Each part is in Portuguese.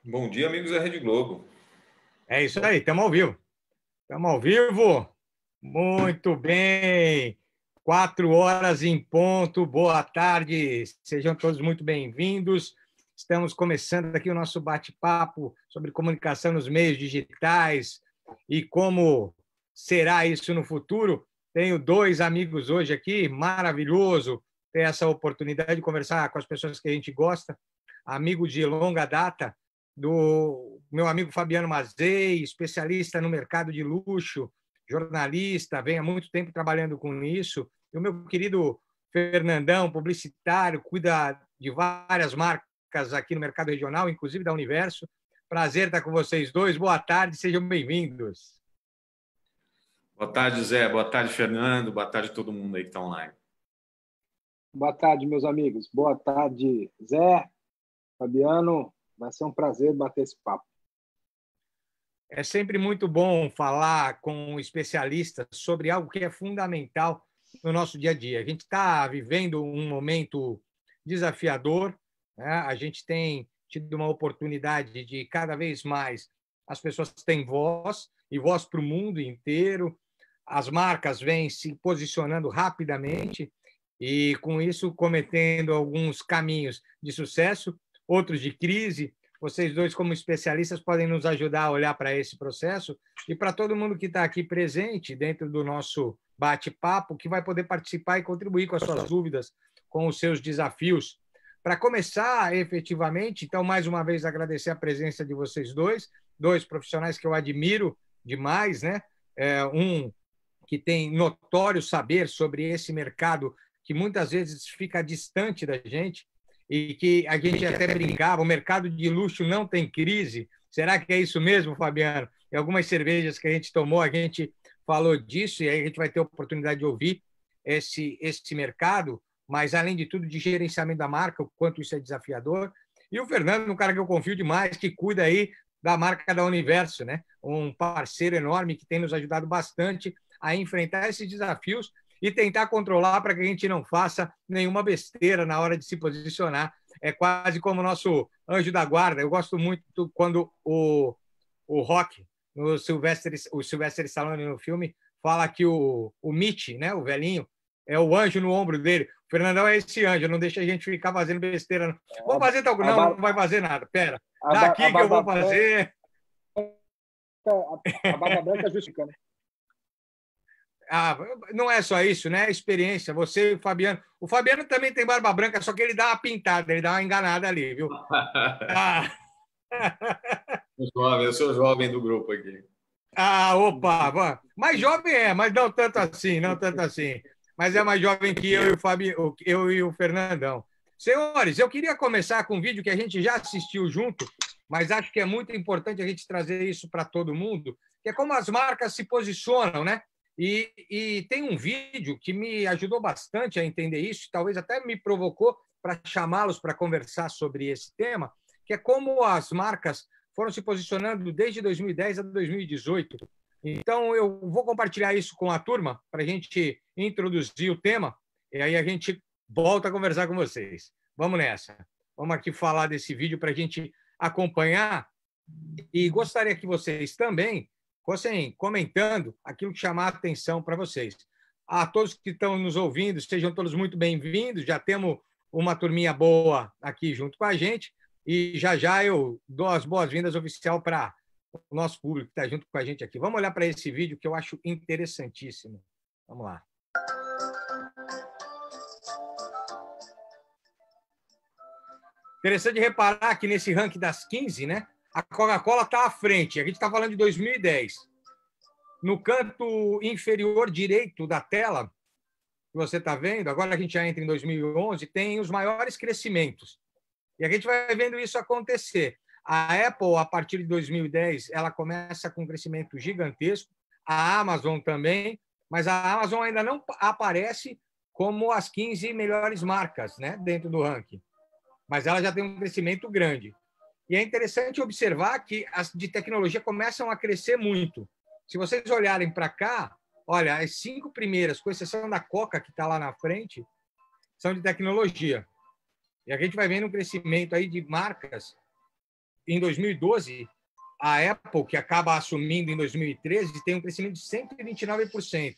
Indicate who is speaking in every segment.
Speaker 1: Bom dia, amigos da Rede Globo.
Speaker 2: É isso aí, estamos ao vivo. Estamos ao vivo. Muito bem. 4 horas em ponto. Boa tarde. Sejam todos muito bem-vindos. Estamos começando aqui o nosso bate-papo sobre comunicação nos meios digitais e como será isso no futuro. Tenho dois amigos hoje aqui, maravilhoso ter essa oportunidade de conversar com as pessoas que a gente gosta, amigo de longa data, do meu amigo Fabiano Mazei, especialista no mercado de luxo, jornalista, vem há muito tempo trabalhando com isso, e o meu querido Fernandão, publicitário, cuida de várias marcas aqui no mercado regional, inclusive da Universo. Prazer estar com vocês dois. Boa tarde, sejam bem-vindos.
Speaker 1: Boa tarde, Zé. Boa tarde, Fernando. Boa tarde a todo mundo aí que está online.
Speaker 3: Boa tarde, meus amigos. Boa tarde, Zé, Fabiano. Vai ser um prazer bater esse papo.
Speaker 2: É sempre muito bom falar com especialistas sobre algo que é fundamental no nosso dia a dia. A gente está vivendo um momento desafiador, né? A gente tem tido uma oportunidade de cada vez mais as pessoas têm voz e voz para o mundo inteiro. As marcas vêm se posicionando rapidamente e, com isso, cometendo alguns caminhos de sucesso, outros de crise. Vocês dois, como especialistas, podem nos ajudar a olhar para esse processo e para todo mundo que está aqui presente dentro do nosso bate-papo, que vai poder participar e contribuir com as suas dúvidas, com os seus desafios. Para começar, efetivamente, então, mais uma vez, agradecer a presença de vocês dois profissionais que eu admiro demais, né? Um que tem notório saber sobre esse mercado que muitas vezes fica distante da gente, e que a gente até brincava, o mercado de luxo não tem crise. Será que é isso mesmo, Fabiano? Em algumas cervejas que a gente tomou, a gente falou disso, e aí a gente vai ter a oportunidade de ouvir esse mercado, mas, além de tudo, de gerenciamento da marca, o quanto isso é desafiador. E o Fernando, um cara que eu confio demais, que cuida aí da marca da Universo, né? Um parceiro enorme que tem nos ajudado bastante a enfrentar esses desafios e tentar controlar para que a gente não faça nenhuma besteira na hora de se posicionar. É quase como o nosso anjo da guarda. Eu gosto muito quando o Rock, o Sylvester Stallone no filme, fala que o Mitch, né, o velhinho, é o anjo no ombro dele. O Fernandão é esse anjo, não deixa a gente ficar fazendo besteira. Vamos fazer tal coisa? Não vai fazer nada. Pera, daqui que eu vou fazer.
Speaker 3: A barba branca justifica, né?
Speaker 2: Não é só isso, né? Experiência. Você e o Fabiano. O Fabiano também tem barba branca, só que ele dá uma pintada, ele dá uma enganada ali, viu?
Speaker 1: Eu sou jovem do grupo aqui.
Speaker 2: Opa! Mais jovem mas não tanto assim, não tanto assim. Mas é mais jovem que eu e o Fabio, eu e o Fernandão. Senhores, eu queria começar com um vídeo que a gente já assistiu junto, mas acho que é muito importante a gente trazer isso para todo mundo, que é como as marcas se posicionam, né? E tem um vídeo que me ajudou bastante a entender isso, talvez até me provocou para chamá-los para conversar sobre esse tema, que é como as marcas foram se posicionando desde 2010 a 2018. Então, eu vou compartilhar isso com a turma para a gente introduzir o tema e aí a gente volta a conversar com vocês. Vamos nessa. Vamos aqui falar desse vídeo para a gente acompanhar e gostaria que vocês também fossem comentando aquilo que chamar a atenção para vocês. A todos que estão nos ouvindo, sejam todos muito bem-vindos. Já temos uma turminha boa aqui junto com a gente. E já eu dou as boas-vindas oficial para o nosso público que está junto com a gente aqui. Vamos olhar para esse vídeo que eu acho interessantíssimo. Vamos lá. Interessante reparar que nesse ranking das 15, né, a Coca-Cola está à frente. A gente está falando de 2010. No canto inferior direito da tela, que você está vendo, agora a gente já entra em 2011, tem os maiores crescimentos. E a gente vai vendo isso acontecer. A Apple, a partir de 2010, ela começa com um crescimento gigantesco. A Amazon também, mas a Amazon ainda não aparece como as 15 melhores marcas, né, dentro do ranking. Mas ela já tem um crescimento grande. E é interessante observar que as de tecnologia começam a crescer muito. Se vocês olharem para cá, olha, as 5 primeiras, com exceção da Coca, que está lá na frente, são de tecnologia. E a gente vai vendo um crescimento aí de marcas em 2012, a Apple, que acaba assumindo em 2013, tem um crescimento de 129%.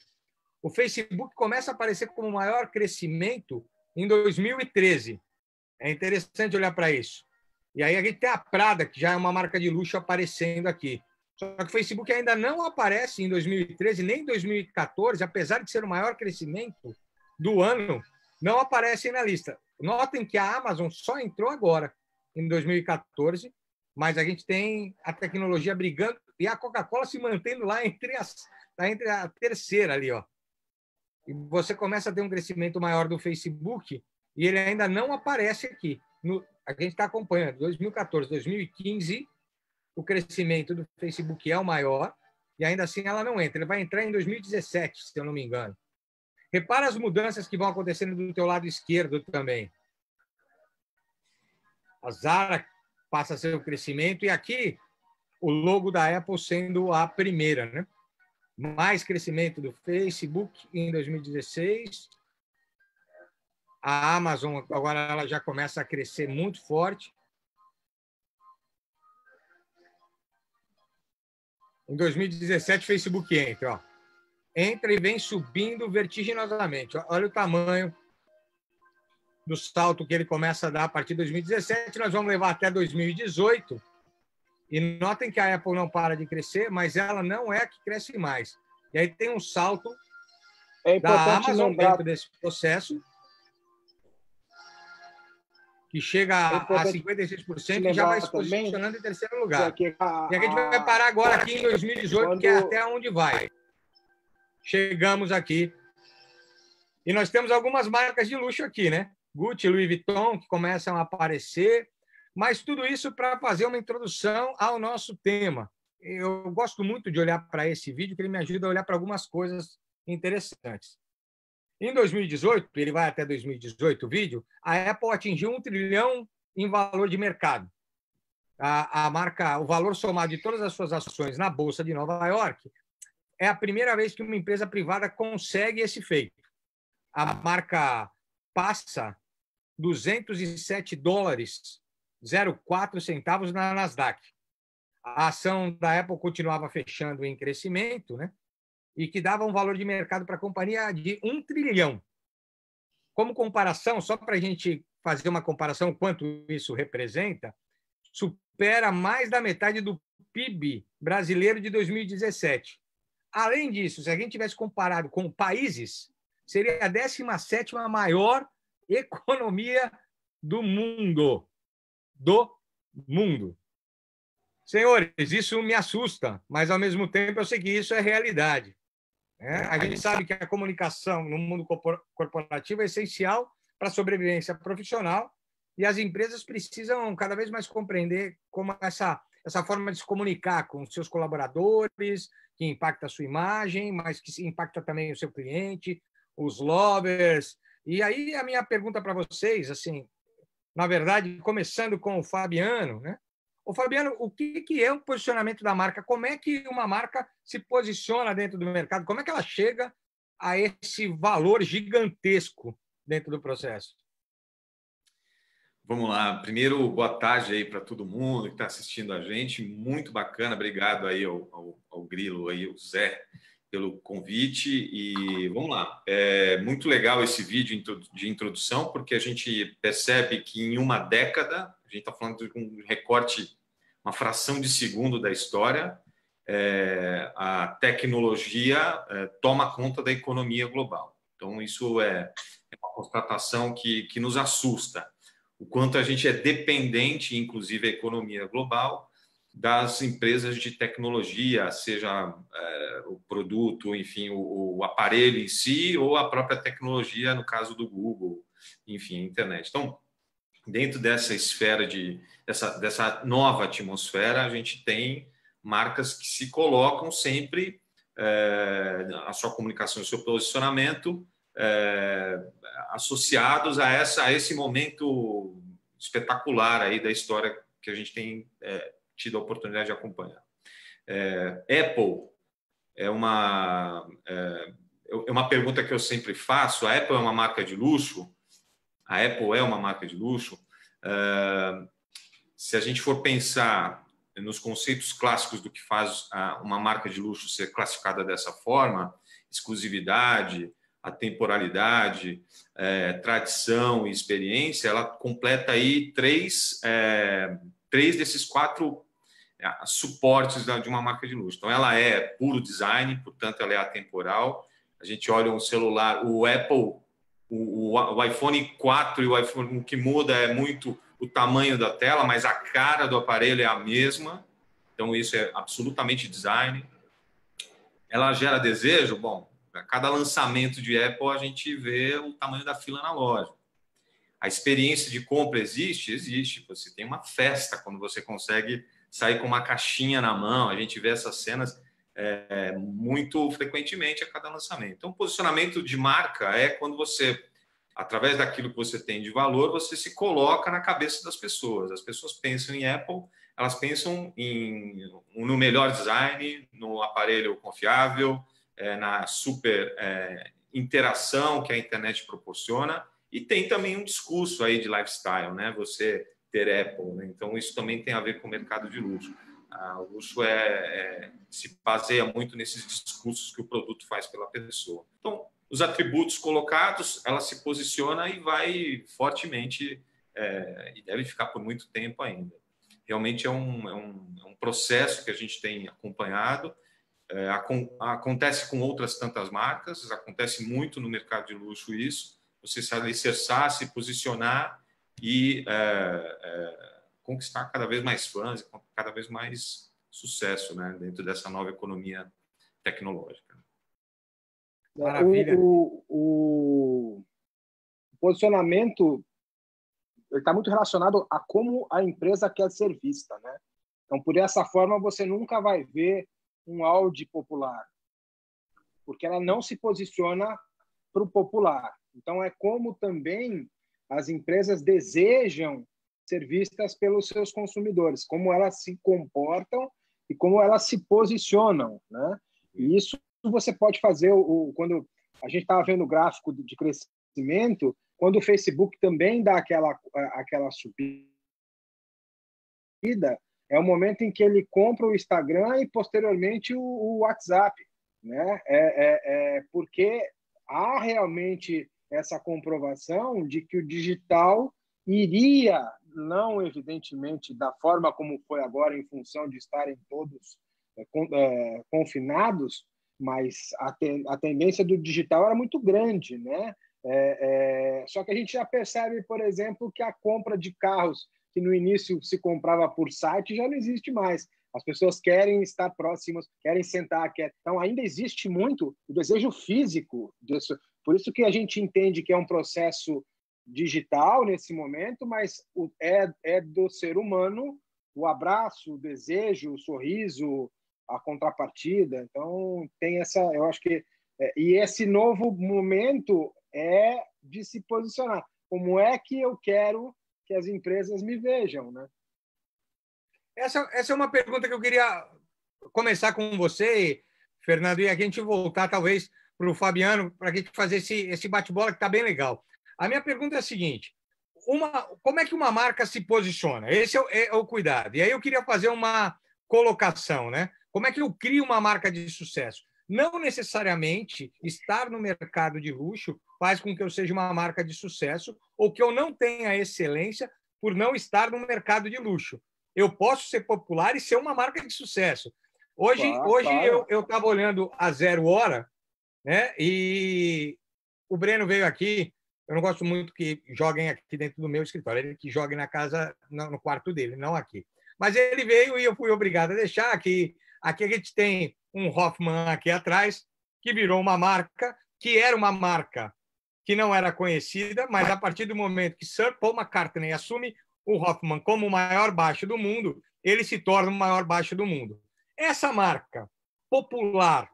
Speaker 2: O Facebook começa a aparecer como o maior crescimento em 2013. É interessante olhar para isso. E aí a gente tem a Prada, que já é uma marca de luxo, aparecendo aqui. Só que o Facebook ainda não aparece em 2013, nem em 2014, apesar de ser o maior crescimento do ano, não aparecem na lista. Notem que a Amazon só entrou agora, em 2014, mas a gente tem a tecnologia brigando e a Coca-Cola se mantendo lá entre a terceira ali, ó. E você começa a ter um crescimento maior do Facebook e ele ainda não aparece aqui. A gente está acompanhando 2014, 2015, o crescimento do Facebook é o maior e ainda assim ela não entra. Ele vai entrar em 2017, se eu não me engano. Repara as mudanças que vão acontecendo do teu lado esquerdo também. A Zara passa a ser o crescimento e aqui o logo da Apple sendo a primeira, né? Mais crescimento do Facebook em 2016. A Amazon agora ela já começa a crescer muito forte. Em 2017, o Facebook entra. Ó. Entra e vem subindo vertiginosamente. Olha o tamanho do salto que ele começa a dar a partir de 2017. Nós vamos levar até 2018. E notem que a Apple não para de crescer, mas ela não é a que cresce mais. E aí tem um salto da Amazon dentro desse processo, que chega a 56% e já vai se posicionando em terceiro lugar. E a gente vai parar agora aqui em 2018, que é até onde vai. Chegamos aqui. E nós temos algumas marcas de luxo aqui, né? Gucci, Louis Vuitton, que começam a aparecer. Mas tudo isso para fazer uma introdução ao nosso tema. Eu gosto muito de olhar para esse vídeo, que ele me ajuda a olhar para algumas coisas interessantes. Em 2018, ele vai até 2018, o vídeo, a Apple atingiu 1 trilhão em valor de mercado. A marca, o valor somado de todas as suas ações na Bolsa de Nova York, é a primeira vez que uma empresa privada consegue esse feito. A marca passa $207,04 na Nasdaq. A ação da Apple continuava fechando em crescimento, né? E que dava um valor de mercado para a companhia de 1 trilhão. Como comparação, só para a gente fazer uma comparação, quanto isso representa, supera mais da metade do PIB brasileiro de 2017. Além disso, se a gente tivesse comparado com países, seria a 17ª maior economia do mundo. Do mundo. Senhores, isso me assusta, mas, ao mesmo tempo, eu sei que isso é realidade. A gente sabe que a comunicação no mundo corporativo é essencial para a sobrevivência profissional e as empresas precisam cada vez mais compreender como essa forma de se comunicar com seus colaboradores, que impacta a sua imagem, mas que impacta também o seu cliente, os lovers. E aí a minha pergunta para vocês, assim, na verdade, começando com o Fabiano, né? Ô, Fabiano, o que é o posicionamento da marca? Como é que uma marca se posiciona dentro do mercado? Como é que ela chega a esse valor gigantesco dentro do processo?
Speaker 1: Vamos lá. Primeiro, boa tarde aí para todo mundo que está assistindo a gente. Muito bacana. Obrigado aí ao Grilo, aí, ao Zé, pelo convite. E vamos lá. É muito legal esse vídeo de introdução, porque a gente percebe que em uma década, a gente está falando de um recorte, uma fração de segundo da história, a tecnologia toma conta da economia global. Então, isso é uma constatação que nos assusta. O quanto a gente é dependente, inclusive a economia global, das empresas de tecnologia, seja o produto, enfim, o aparelho em si, ou a própria tecnologia, no caso do Google, enfim, a internet. Então, dentro dessa esfera, dessa nova atmosfera, a gente tem marcas que se colocam sempre a sua comunicação, o seu posicionamento, associados a esse momento espetacular aí da história que a gente tem tido a oportunidade de acompanhar. Apple é uma pergunta que eu sempre faço. A Apple é uma marca de luxo? A Apple é uma marca de luxo? se a gente for pensar nos conceitos clássicos do que faz uma marca de luxo ser classificada dessa forma, exclusividade, atemporalidade, tradição e experiência, ela completa aí três desses 4 suportes de uma marca de luxo. Então, ela é puro design, portanto, ela é atemporal. A gente olha um celular, o Apple, o iPhone 4 e o iPhone, o que muda é muito o tamanho da tela, mas a cara do aparelho é a mesma. Então, isso é absolutamente design. Ela gera desejo? Bom, a cada lançamento de Apple, a gente vê o tamanho da fila na loja. A experiência de compra existe? Existe. Você tem uma festa quando você consegue sair com uma caixinha na mão. A gente vê essas cenas muito frequentemente a cada lançamento. Então, o posicionamento de marca é quando você, através daquilo que você tem de valor, você se coloca na cabeça das pessoas. As pessoas pensam em Apple, elas pensam no melhor design, no aparelho confiável, na super interação que a internet proporciona, e tem também um discurso aí de lifestyle, né? Você ter Apple, né? Então isso também tem a ver com o mercado de luxo. O luxo se baseia muito nesses discursos que o produto faz pela pessoa. Então, os atributos colocados, ela se posiciona e vai fortemente, e deve ficar por muito tempo ainda. Realmente é um processo que a gente tem acompanhado. Acontece com outras tantas marcas, acontece muito no mercado de luxo isso. Você se alicerçar, se posicionar e conquistar cada vez mais fãs, cada vez mais sucesso, né, dentro dessa nova economia tecnológica.
Speaker 2: Maravilha.
Speaker 3: O posicionamento está muito relacionado a como a empresa quer ser vista, né? Então, por essa forma, você nunca vai ver um Audi popular, porque ela não se posiciona para o popular. Então, é como também as empresas desejam ser vistas pelos seus consumidores, como elas se comportam e como elas se posicionam, né? E isso você pode fazer quando a gente estava vendo o gráfico de crescimento, quando o Facebook também dá aquela subida, é o momento em que ele compra o Instagram e posteriormente o WhatsApp, né? Porque há realmente essa comprovação de que o digital iria, não evidentemente da forma como foi agora, em função de estarem todos confinados, mas a tendência do digital era muito grande, né? Só que a gente já percebe, por exemplo, que a compra de carros que no início se comprava por site já não existe mais. As pessoas querem estar próximas, querem sentar. Então, ainda existe muito o desejo físico disso. Por isso que a gente entende que é um processo digital nesse momento, mas é do ser humano o abraço, o desejo, o sorriso, a contrapartida. Então, tem essa... Eu acho que... E esse novo momento é de se posicionar. Como é que eu quero que as empresas me vejam, né?
Speaker 2: Essa é uma pergunta que eu queria começar com você, Fernando, e a gente voltar talvez para o Fabiano, para a gente fazer esse bate-bola que está bem legal. A minha pergunta é a seguinte: como é que uma marca se posiciona? Esse é o cuidado. E aí eu queria fazer uma colocação, né? Como é que eu crio uma marca de sucesso? Não necessariamente estar no mercado de luxo faz com que eu seja uma marca de sucesso ou que eu não tenha excelência por não estar no mercado de luxo. Eu posso ser popular e ser uma marca de sucesso. Hoje claro. Eu estava olhando a Zero Hora, né? E o Breno veio aqui. Eu não gosto muito que joguem aqui dentro do meu escritório, ele que jogue na casa, no quarto dele, não aqui. Mas ele veio e eu fui obrigado a deixar aqui. Aqui a gente tem um Hoffman aqui atrás, que virou uma marca, que era uma marca que não era conhecida, mas a partir do momento que Sir Paul McCartney assume o Hoffman como o maior baixo do mundo, ele se torna o maior baixo do mundo. Essa marca popular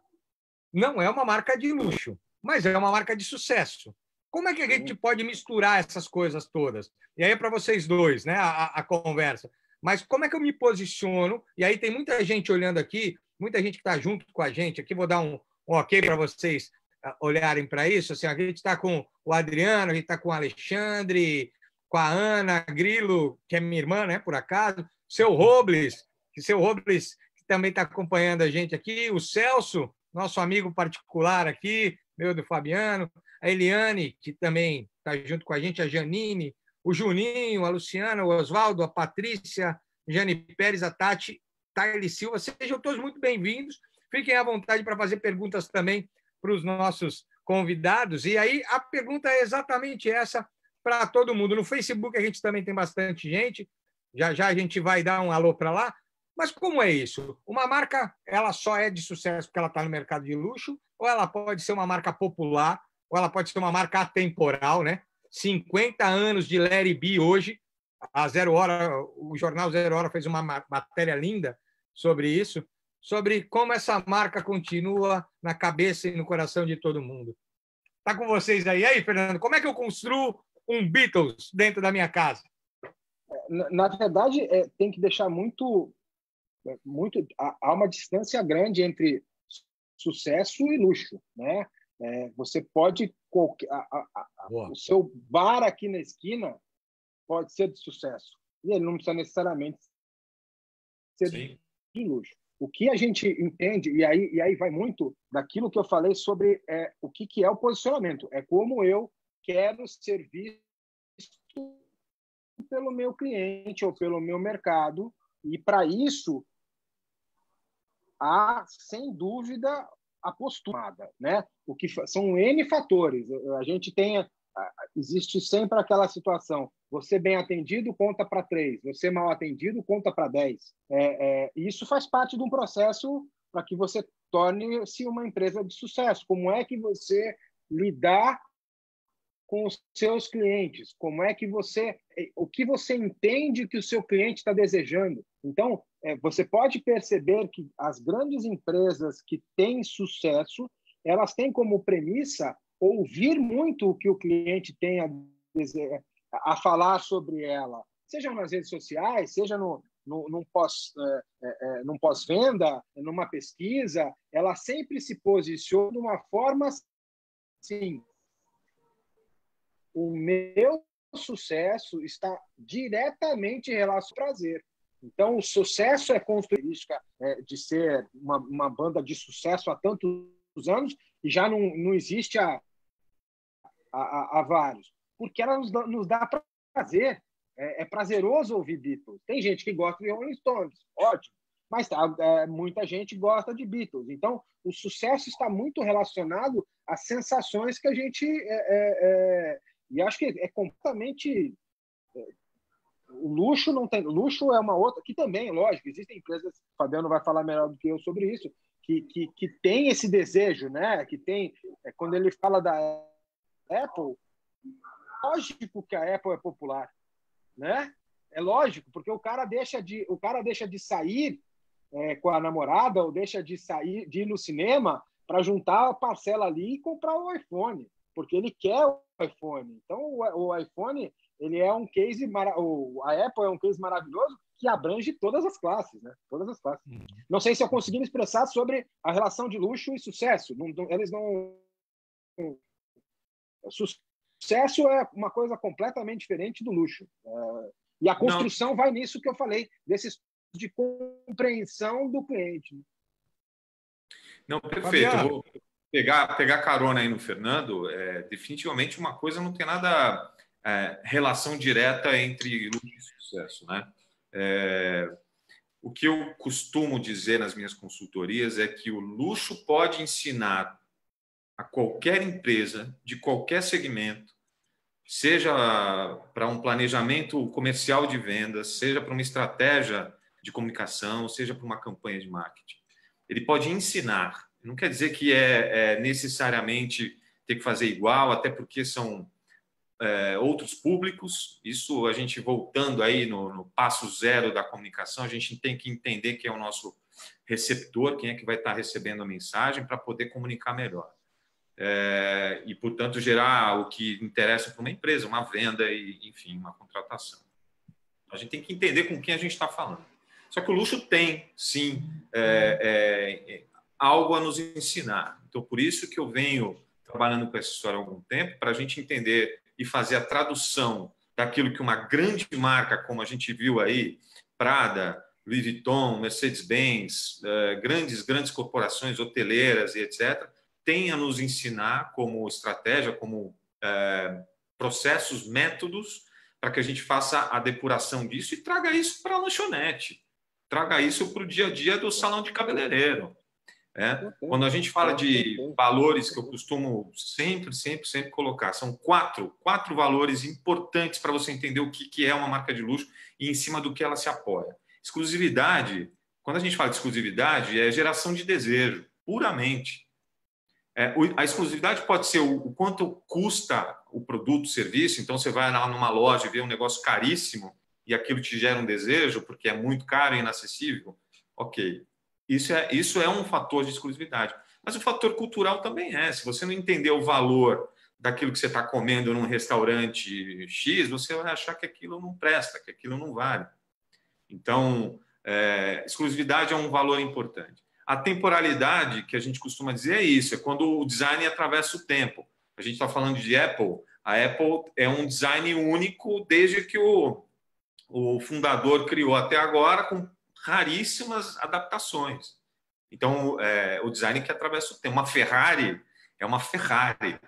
Speaker 2: não é uma marca de luxo, mas é uma marca de sucesso. Como é que a gente pode misturar essas coisas todas? E aí é para vocês dois, né, a conversa. Mas como é que eu me posiciono? E aí tem muita gente olhando aqui, muita gente que está junto com a gente aqui. Vou dar um ok para vocês olharem para isso. Assim, a gente está com o Adriano, a gente está com o Alexandre, com a Ana Grilo, que é minha irmã, né, por acaso, seu Robles, que também está acompanhando a gente aqui, o Celso, nosso amigo particular aqui, meu do Fabiano, a Eliane, que também está junto com a gente, a Janine, o Juninho, a Luciana, o Oswaldo, a Patrícia, Jane Pérez, a Tati, Thaile Silva, sejam todos muito bem-vindos. Fiquem à vontade para fazer perguntas também para os nossos convidados. E aí, a pergunta é exatamente essa para todo mundo. No Facebook a gente também tem bastante gente, já já a gente vai dar um alô para lá. Mas como é isso? Uma marca, ela só é de sucesso porque ela está no mercado de luxo, ou ela pode ser uma marca popular, ou ela pode ser uma marca atemporal, né? 50 anos de Larry B hoje, a Zero Hora, o jornal Zero Hora fez uma matéria linda sobre isso, sobre como essa marca continua na cabeça e no coração de todo mundo. Está com vocês aí. E aí, Fernando, como é que eu construo um Beatles dentro da minha casa?
Speaker 3: Na verdade, tem que deixar há uma distância grande entre sucesso e luxo, né? Você pode o seu bar aqui na esquina pode ser de sucesso e ele não precisa necessariamente ser de luxo. O que a gente entende e aí vai muito daquilo que eu falei sobre o que é o posicionamento, é como eu quero ser visto pelo meu cliente ou pelo meu mercado, e para isso há, sem dúvida, a postura, né? O que são N fatores. A gente existe sempre aquela situação: você bem atendido conta para 3, você mal atendido conta para 10. Isso faz parte de um processo para que você torne-se uma empresa de sucesso. Como é que você lidar com os seus clientes? Como é que o que você entende que o seu cliente está desejando? Então, você pode perceber que as grandes empresas que têm sucesso, elas têm como premissa ouvir muito o que o cliente tem a falar sobre ela, seja nas redes sociais, seja num pós-venda, numa pesquisa. Ela sempre se posiciona de uma forma assim: o meu sucesso está diretamente relacionado ao prazer. Então, o sucesso é característica de ser uma banda de sucesso há tantos anos, e já não existe há vários, porque ela nos dá prazer. É prazeroso ouvir Beatles. Tem gente que gosta de Rolling Stones, ótimo, mas muita gente gosta de Beatles. Então, o sucesso está muito relacionado às sensações que a gente... E acho que é completamente... O luxo não tem... Luxo é uma outra... Que também, lógico, existem empresas... O Fabiano vai falar melhor do que eu sobre isso, que tem esse desejo, né? Que tem... Quando ele fala da Apple, lógico que a Apple é popular, né? É lógico, porque o cara deixa de sair com a namorada, ou deixa de ir no cinema para juntar a parcela ali e comprar o iPhone, porque ele quer o iPhone. Então, o iPhone, ele é um case, a Apple é um case maravilhoso que abrange todas as classes, né? Todas as classes. Não sei se eu consegui me expressar sobre a relação de luxo e sucesso. Eles não... Sucesso é uma coisa completamente diferente do luxo. E a construção vai nisso que eu falei, desses de compreensão do cliente.
Speaker 1: Não, perfeito. Eu vou pegar carona aí no Fernando. Definitivamente uma coisa não tem nada relação direta entre luxo e sucesso, né? O que eu costumo dizer nas minhas consultorias é que o luxo pode ensinar a qualquer empresa de qualquer segmento, seja para um planejamento comercial de vendas, seja para uma estratégia de comunicação, seja para uma campanha de marketing. Ele pode ensinar. Não quer dizer que necessariamente ter que fazer igual, até porque são outros públicos. Isso a gente voltando aí no passo zero da comunicação, a gente tem que entender quem é o nosso receptor, quem é que vai estar recebendo a mensagem para poder comunicar melhor. E, portanto, gerar o que interessa para uma empresa, uma venda e, enfim, uma contratação. A gente tem que entender com quem a gente está falando. Só que o luxo tem, sim, algo a nos ensinar. Então, por isso que eu venho trabalhando com essa história há algum tempo, para a gente entender e fazer a tradução daquilo que uma grande marca, como a gente viu aí, Prada, Louis Vuitton, Mercedes-Benz, grandes corporações hoteleiras e etc., tem a nos ensinar como estratégia, como processos, métodos, para que a gente faça a depuração disso e traga isso para a lanchonete, traga isso para o dia a dia do salão de cabeleireiro. Quando a gente fala de valores que eu costumo sempre colocar, são quatro valores importantes para você entender o que é uma marca de luxo e em cima do que ela se apoia. Exclusividade, quando a gente fala de exclusividade, é geração de desejo, puramente. A exclusividade pode ser o quanto custa o produto, o serviço. Então, você vai lá numa loja e vê um negócio caríssimo e aquilo te gera um desejo porque é muito caro e inacessível. Ok. Isso é um fator de exclusividade. Mas o fator cultural também é. Se você não entender o valor daquilo que você está comendo num restaurante X, você vai achar que aquilo não presta, que aquilo não vale. Então, exclusividade é um valor importante. A temporalidade, que a gente costuma dizer, é isso, é quando o design atravessa o tempo. A gente está falando de Apple. A Apple é um design único desde que o fundador criou até agora, com raríssimas adaptações. Então, o design que atravessa o tempo. Uma Ferrari é uma Ferrari.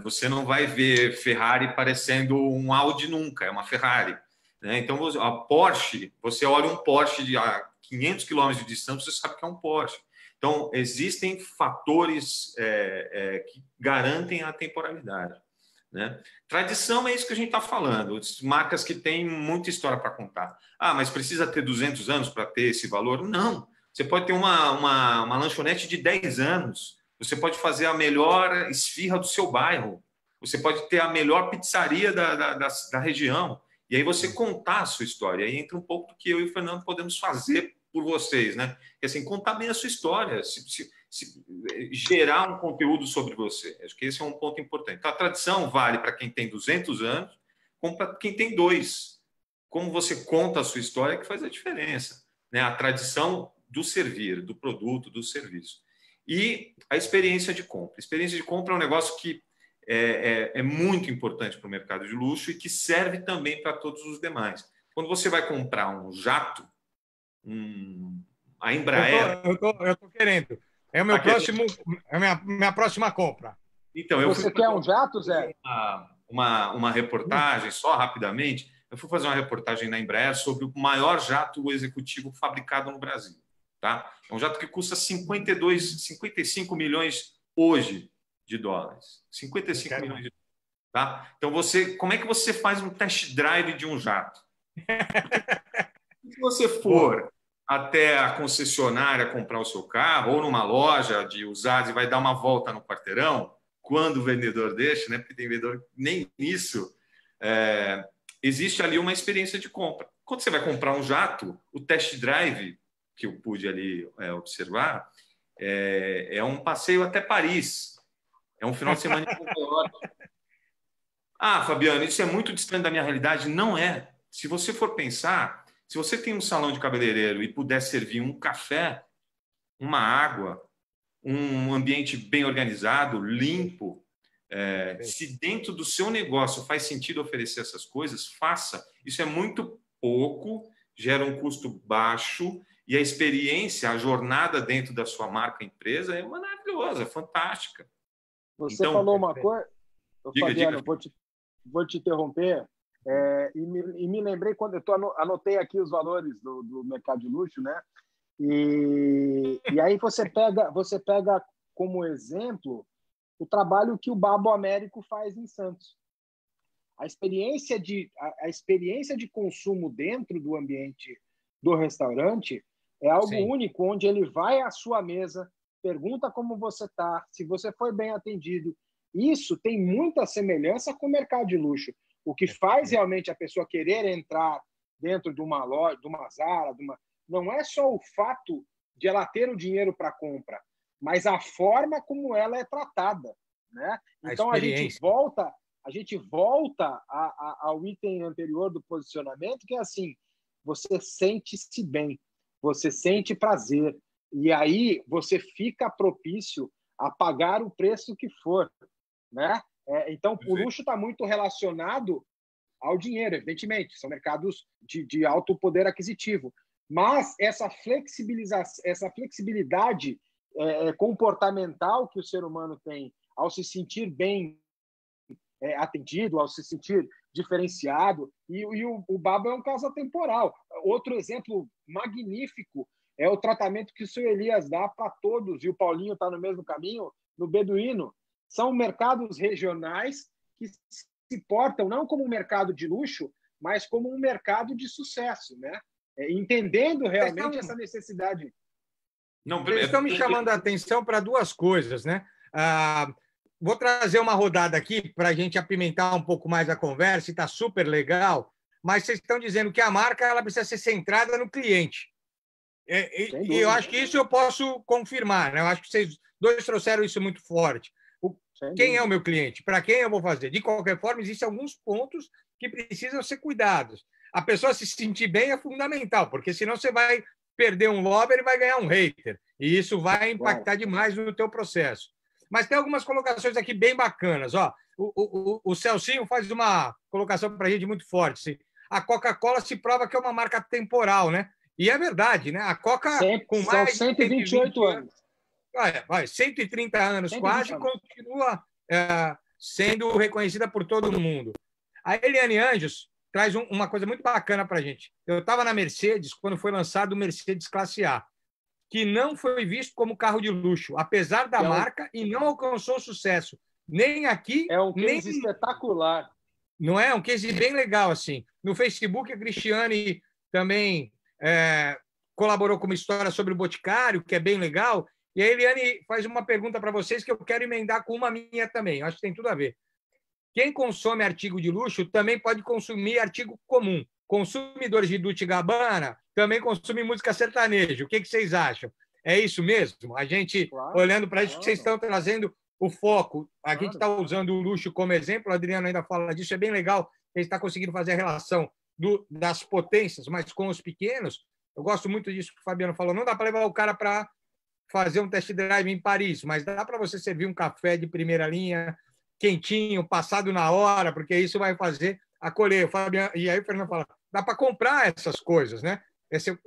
Speaker 1: Você não vai ver Ferrari parecendo um Audi nunca, é uma Ferrari. Então, a Porsche, você olha um Porsche a 500 quilômetros de distância, você sabe que é um Porsche. Então, existem fatores que garantem a temporalidade. Tradição é isso que a gente está falando. Marcas que têm muita história para contar. Mas precisa ter 200 anos para ter esse valor? Não. Você pode ter uma lanchonete de 10 anos. Você pode fazer a melhor esfirra do seu bairro. Você pode ter a melhor pizzaria da região. E aí você contar a sua história. Aí entra um pouco do que eu e o Fernando podemos fazer por vocês, né? E, assim, contar bem a sua história, gerar um conteúdo sobre você. Acho que esse é um ponto importante. Então, a tradição vale para quem tem 200 anos, como para quem tem 2. Como você conta a sua história que faz a diferença. A tradição do servir, do produto, do serviço. E a experiência de compra. A experiência de compra é um negócio que é muito importante para o mercado de luxo e que serve também para todos os demais. Quando você vai comprar um jato, a Embraer...
Speaker 2: Eu tô querendo. É a minha próxima compra.
Speaker 1: Então,
Speaker 3: você quer um jato, Zé?
Speaker 1: Uma reportagem, só rapidamente. Eu fui fazer uma reportagem na Embraer sobre o maior jato executivo fabricado no Brasil. Tá? É um jato que custa 55 milhões hoje de dólares. 55 milhões de dólares. Tá? Então, como é que você faz um test drive de um jato? Se você for até a concessionária comprar o seu carro, ou numa loja de usados e vai dar uma volta no quarteirão, quando o vendedor deixa, porque tem vendedor nem isso, existe ali uma experiência de compra. Quando você vai comprar um jato, o test drive, que eu pude ali observar, é um passeio até Paris. É um final de semana em Nova York. Fabiano, isso é muito distante da minha realidade. Não é. Se você for pensar, se você tem um salão de cabeleireiro e puder servir um café, uma água, um ambiente bem organizado, limpo, se dentro do seu negócio faz sentido oferecer essas coisas, faça. Isso é muito pouco, gera um custo baixo e a experiência, a jornada dentro da sua marca empresa é maravilhosa, é fantástica.
Speaker 3: Você falou uma coisa, Fabiano,
Speaker 1: diga.
Speaker 3: Vou te interromper, e me lembrei quando anotei aqui os valores do mercado de luxo, né? E aí você pega como exemplo o trabalho que o Babo Américo faz em Santos. A experiência de consumo dentro do ambiente do restaurante é algo único, onde ele vai à sua mesa, pergunta como você está, se você foi bem atendido. Isso tem muita semelhança com o mercado de luxo. O que faz realmente a pessoa querer entrar dentro de uma loja, de uma Zara, não é só o fato de ela ter o dinheiro para compra, mas a forma como ela é tratada, né? Então a gente volta ao item anterior do posicionamento, que é assim: você sente-se bem, você sente prazer, e aí você fica propício a pagar o preço que for, né? Então, o luxo está muito relacionado ao dinheiro, evidentemente, são mercados de alto poder aquisitivo. Mas essa flexibilidade comportamental que o ser humano tem ao se sentir bem atendido, ao se sentir diferenciado, e o babo é um caso atemporal. Outro exemplo magnífico é o tratamento que o seu Elias dá para todos, e o Paulinho está no mesmo caminho, no Beduíno. São mercados regionais que se portam não como um mercado de luxo, mas como um mercado de sucesso, né? Entendendo realmente essa necessidade.
Speaker 2: Não, vocês estão me chamando a atenção para duas coisas, né? Vou trazer uma rodada aqui para a gente apimentar um pouco mais a conversa, e está super legal, mas vocês estão dizendo que a marca ela precisa ser centrada no cliente. E eu acho que isso eu posso confirmar, né? Eu acho que vocês dois trouxeram isso muito forte. Quem é o meu cliente? Para quem eu vou fazer? De qualquer forma, existem alguns pontos que precisam ser cuidados. A pessoa se sentir bem é fundamental, porque senão você vai perder um lover e vai ganhar um hater. E isso vai impactar demais no teu processo. Mas tem algumas colocações aqui bem bacanas. Ó, o Celcinho faz uma colocação para a gente muito forte. A Coca-Cola se prova que é uma marca temporal, né? E é verdade, né? A Coca, com mais
Speaker 3: são 128 anos.
Speaker 2: 130 anos quase, continua sendo reconhecida por todo mundo. A Eliane Anjos traz uma coisa muito bacana para a gente. Eu estava na Mercedes quando foi lançado o Mercedes Classe A, que não foi visto como carro de luxo, apesar da marca, e não alcançou sucesso. Nem aqui,
Speaker 3: é um case espetacular.
Speaker 2: Não é? Um case bem legal, assim. No Facebook, a Cristiane também colaborou com uma história sobre o Boticário, que é bem legal. E a Eliane faz uma pergunta para vocês que eu quero emendar com uma minha também. Eu acho que tem tudo a ver. Quem consome artigo de luxo também pode consumir artigo comum. Consumidores de Dolce & Gabbana também consumem música sertaneja. O que vocês acham? É isso mesmo? A gente, olhando para isso, que vocês estão trazendo o foco. A gente está usando o luxo como exemplo, o Adriano ainda fala disso, é bem legal que a gente está conseguindo fazer a relação das potências, mas com os pequenos. Eu gosto muito disso que o Fabiano falou. Não dá para levar o cara para fazer um test drive em Paris, mas dá para você servir um café de primeira linha, quentinho, passado na hora, porque isso vai fazer acolher. E aí o Fernando fala, dá para comprar essas coisas, né? Você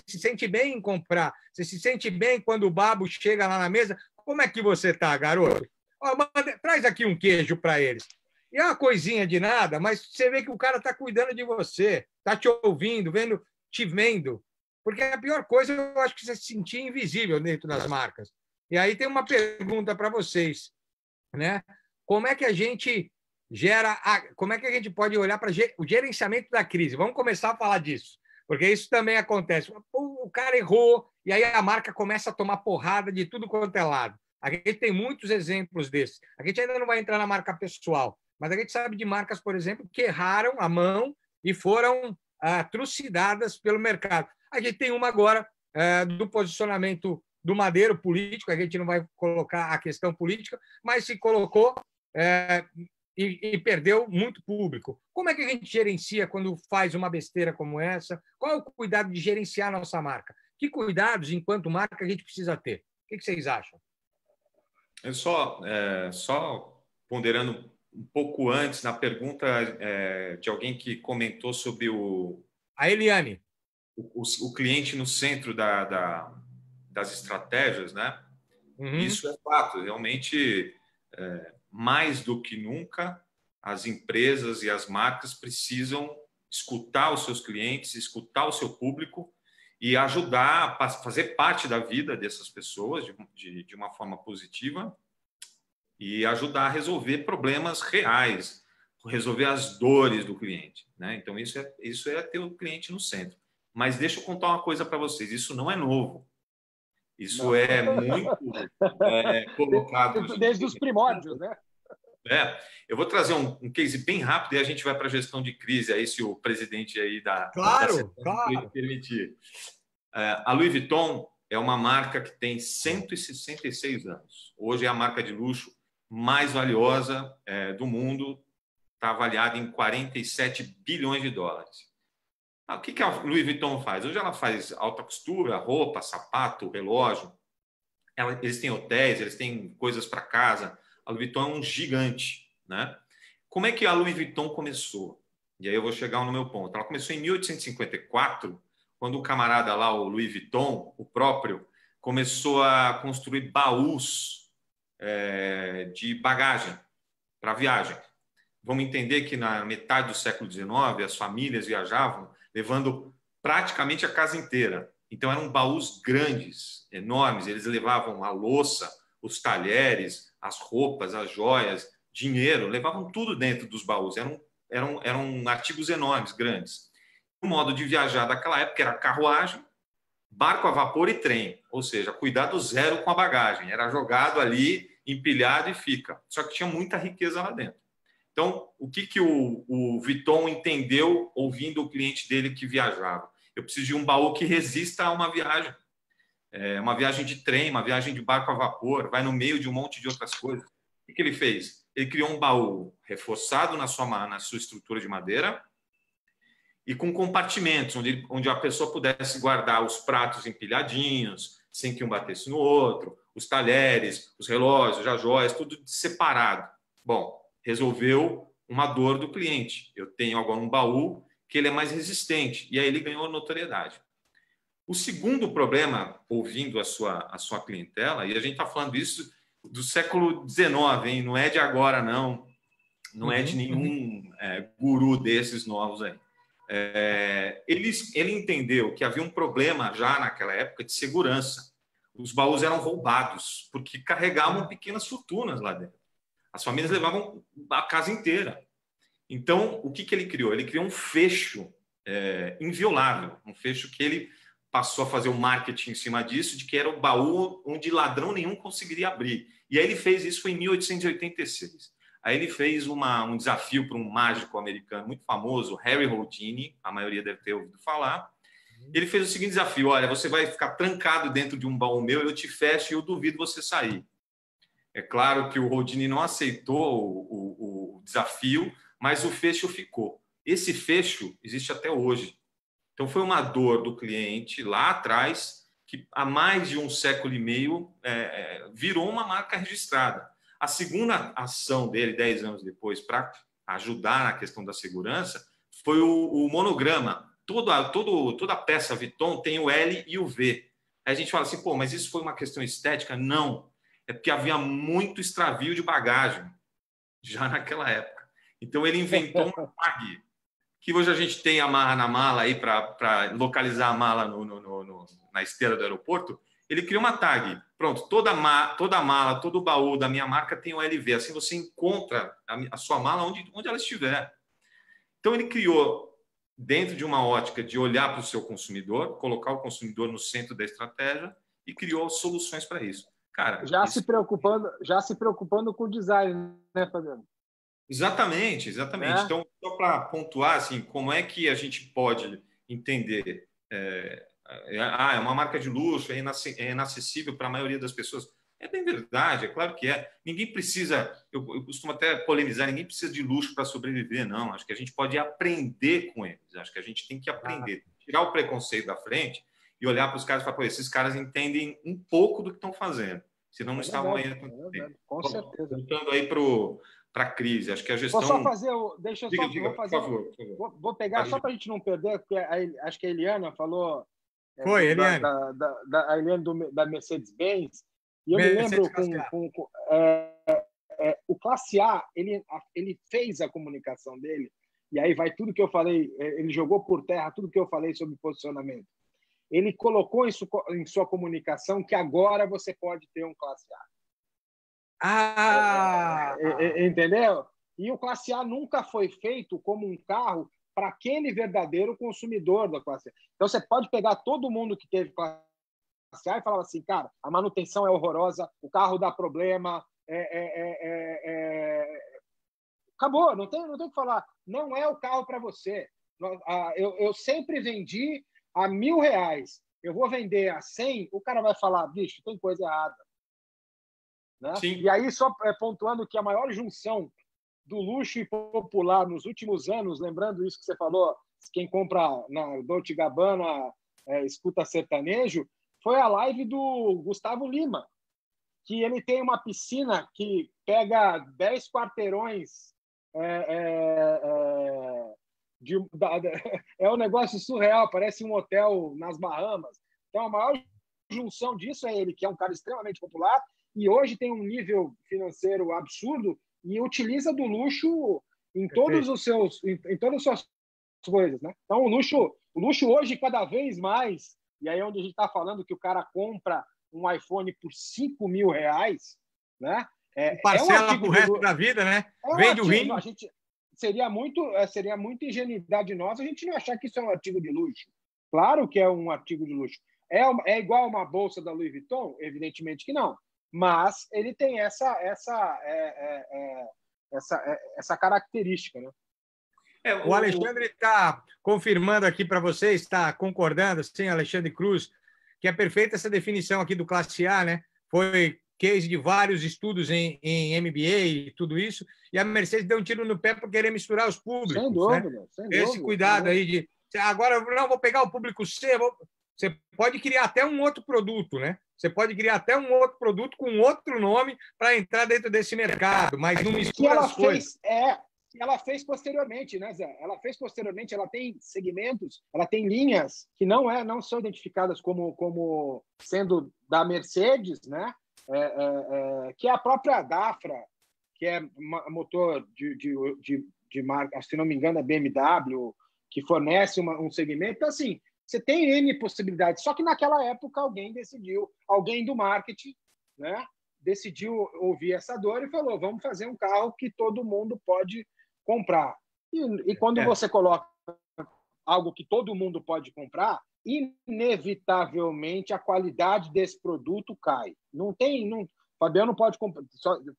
Speaker 2: se sente bem em comprar, você se sente bem quando o babo chega lá na mesa. Como é que você está, garoto? Traz aqui um queijo para eles. E é uma coisinha de nada, mas você vê que o cara está cuidando de você, está te ouvindo, te vendo. Porque a pior coisa, eu acho que você se sentir invisível dentro das marcas. E aí tem uma pergunta para vocês, né? Como é que a gente como é que a gente pode olhar para o gerenciamento da crise? Vamos começar a falar disso, porque isso também acontece. O cara errou e aí a marca começa a tomar porrada de tudo quanto é lado. A gente tem muitos exemplos desses. A gente ainda não vai entrar na marca pessoal, mas a gente sabe de marcas, por exemplo, que erraram a mão e foram trucidadas pelo mercado. A gente tem uma agora do posicionamento do Madeiro político, a gente não vai colocar a questão política, mas se colocou e perdeu muito público. Como é que a gente gerencia quando faz uma besteira como essa? Qual é o cuidado de gerenciar a nossa marca? Que cuidados, enquanto marca, a gente precisa ter? O que vocês acham?
Speaker 1: Eu só ponderando um pouco antes na pergunta de alguém que comentou sobre
Speaker 2: a Eliane.
Speaker 1: O cliente no centro das estratégias, né?
Speaker 2: Uhum.
Speaker 1: Isso é fato. Realmente, mais do que nunca, as empresas e as marcas precisam escutar os seus clientes, escutar o seu público e ajudar a fazer parte da vida dessas pessoas de uma forma positiva e ajudar a resolver problemas reais, resolver as dores do cliente, né? Então, isso é ter o cliente no centro. Mas deixa eu contar uma coisa para vocês, isso não é novo. Isso é muito colocado...
Speaker 3: Desde os primórdios, né?
Speaker 1: Eu vou trazer um case bem rápido e a gente vai para a gestão de crise, aí se o presidente aí
Speaker 2: claro.
Speaker 1: permitir. A Louis Vuitton é uma marca que tem 166 anos. Hoje é a marca de luxo mais valiosa do mundo, está avaliada em 47 bilhões de dólares. O que a Louis Vuitton faz? Hoje ela faz alta costura, roupa, sapato, relógio. Eles têm hotéis, eles têm coisas para casa. A Louis Vuitton é um gigante, né? Como é que a Louis Vuitton começou? E aí eu vou chegar no meu ponto. Ela começou em 1854, quando o camarada lá, o Louis Vuitton, o próprio, começou a construir baús de bagagem para viagem. Vamos entender que na metade do século XIX as famílias viajavam levando praticamente a casa inteira. Então eram baús grandes, enormes. Eles levavam a louça, os talheres, as roupas, as joias, dinheiro, levavam tudo dentro dos baús. Eram artigos enormes, grandes. O modo de viajar daquela época era carruagem, barco a vapor e trem, ou seja, cuidado zero com a bagagem. Era jogado ali, empilhado e fica. Só que tinha muita riqueza lá dentro. Então, o que o Vuitton entendeu ouvindo o cliente dele que viajava? Eu preciso de um baú que resista a uma viagem. Uma viagem de trem, uma viagem de barco a vapor, vai no meio de um monte de outras coisas. O que ele fez? Ele criou um baú reforçado na sua estrutura de madeira e com compartimentos, onde a pessoa pudesse guardar os pratos empilhadinhos, sem que um batesse no outro, os talheres, os relógios, as joias, tudo separado. Bom, resolveu uma dor do cliente. Eu tenho agora um baú que ele é mais resistente, e aí ele ganhou notoriedade. O segundo problema, ouvindo a sua clientela, e a gente está falando isso do século XIX, hein? Não é de agora, não. Não é de nenhum guru desses novos aí. Ele entendeu que havia um problema já naquela época de segurança. Os baús eram roubados, porque carregavam pequenas fortunas lá dentro. As famílias levavam a casa inteira. Então, o que ele criou? Ele criou um fecho inviolável, um fecho que ele passou a fazer o marketing em cima disso, de que era o baú onde ladrão nenhum conseguiria abrir. E aí ele fez isso em 1886. Aí ele fez um desafio para um mágico americano muito famoso, Harry Houdini, a maioria deve ter ouvido falar. Ele fez o seguinte desafio: olha, você vai ficar trancado dentro de um baú meu, eu te fecho e eu duvido você sair. É claro que o Houdini não aceitou o desafio, mas o fecho ficou. Esse fecho existe até hoje. Então, foi uma dor do cliente lá atrás, que há mais de um século e meio virou uma marca registrada. A segunda ação dele, 10 anos depois, para ajudar na questão da segurança, foi o monograma. Toda peça Vuitton tem o L e o V. Aí a gente fala assim, pô, mas isso foi uma questão estética? Não. É porque havia muito extravio de bagagem já naquela época. Então, ele inventou uma tag, que hoje a gente tem amarra na mala aí para localizar a mala na esteira do aeroporto. Ele criou uma tag. Pronto, toda mala, todo baú da minha marca tem o LV. Assim você encontra a sua mala onde ela estiver. Então, ele criou, dentro de uma ótica de olhar para o seu consumidor, colocar o consumidor no centro da estratégia e criou soluções para isso. Cara,
Speaker 3: se preocupando com o design, né, Fabiano?
Speaker 1: Exatamente. Então, só para pontuar, assim, como é que a gente pode entender? É uma marca de luxo, é inacessível para a maioria das pessoas. É bem verdade, é claro que é. Ninguém precisa, eu costumo até polemizar, ninguém precisa de luxo para sobreviver, não. Acho que a gente pode aprender com eles. Acho que a gente tem que aprender, tirar o preconceito da frente e olhar para os caras e falar, pô, esses caras entendem um pouco do que estão fazendo. Senão não estavam aí.
Speaker 3: Com certeza.
Speaker 1: Voltando aí para a crise. Acho que a gestão...
Speaker 3: Vou só fazer...
Speaker 1: Diga, por favor.
Speaker 3: Vou pegar, só para a gente não perder, porque acho que a Eliana falou...
Speaker 2: Foi, Eliane.
Speaker 3: A Eliane da Mercedes-Benz. E eu me lembro o Classe A, ele fez a comunicação dele, e aí vai tudo que eu falei, ele jogou por terra tudo que eu falei sobre posicionamento. Ele colocou em sua comunicação que agora você pode ter um Classe A. Entendeu? E o Classe A nunca foi feito como um carro para aquele verdadeiro consumidor da Classe A. Então, você pode pegar todo mundo que teve Classe A e falar assim, cara, a manutenção é horrorosa, o carro dá problema, acabou, não tem o que falar. Não é o carro para você. Eu sempre vendi a R$1.000, eu vou vender a 100, o cara vai falar, bicho, tem coisa errada. Né? E aí, só pontuando que a maior junção do luxo e popular nos últimos anos, lembrando isso que você falou, quem compra na Dolce & Gabbana escuta sertanejo, foi a live do Gustavo Lima, que ele tem uma piscina que pega 10 quarteirões é um negócio surreal, parece um hotel nas Bahamas. Então, a maior junção disso é ele, que é um cara extremamente popular e hoje tem um nível financeiro absurdo e utiliza do luxo em todas as suas coisas, né? Então, o luxo hoje, cada vez mais, e aí é onde a gente está falando que o cara compra um iPhone por R$ 5.000, né?
Speaker 2: Parcela pro resto da vida, né? Vende o rim.
Speaker 3: Seria muito ingenuidade nossa a gente não achar que isso é um artigo de luxo. Claro que é um artigo de luxo. É igual uma bolsa da Louis Vuitton? Evidentemente que não. Mas ele tem essa característica, né?
Speaker 2: O Alexandre está confirmando aqui para vocês, está concordando, sim, Alexandre Cruz, que é perfeita essa definição aqui do classe A, né? Foi case de vários estudos em MBA e tudo isso, e a Mercedes deu um tiro no pé por querer misturar os públicos.
Speaker 3: Sem dúvida,
Speaker 2: né?
Speaker 3: Sem
Speaker 2: Esse
Speaker 3: dúvida,
Speaker 2: cuidado aí de... Agora, não, vou pegar o público C, você pode criar até um outro produto, né? Você pode criar até um outro produto com outro nome para entrar dentro desse mercado, mas não mistura as coisas.
Speaker 3: Ela fez posteriormente, né, Zé? Ela fez posteriormente, ela tem segmentos, ela tem linhas que não são identificadas como sendo da Mercedes, né? Que é a própria Dafra, que é motor de marca, se não me engano, é BMW, que fornece um segmento. Então, assim, você tem N possibilidades. Só que naquela época alguém do marketing, né, decidiu ouvir essa dor e falou: vamos fazer um carro que todo mundo pode comprar. E quando você coloca algo que todo mundo pode comprar, inevitavelmente a qualidade desse produto cai. Fabiano pode comprar,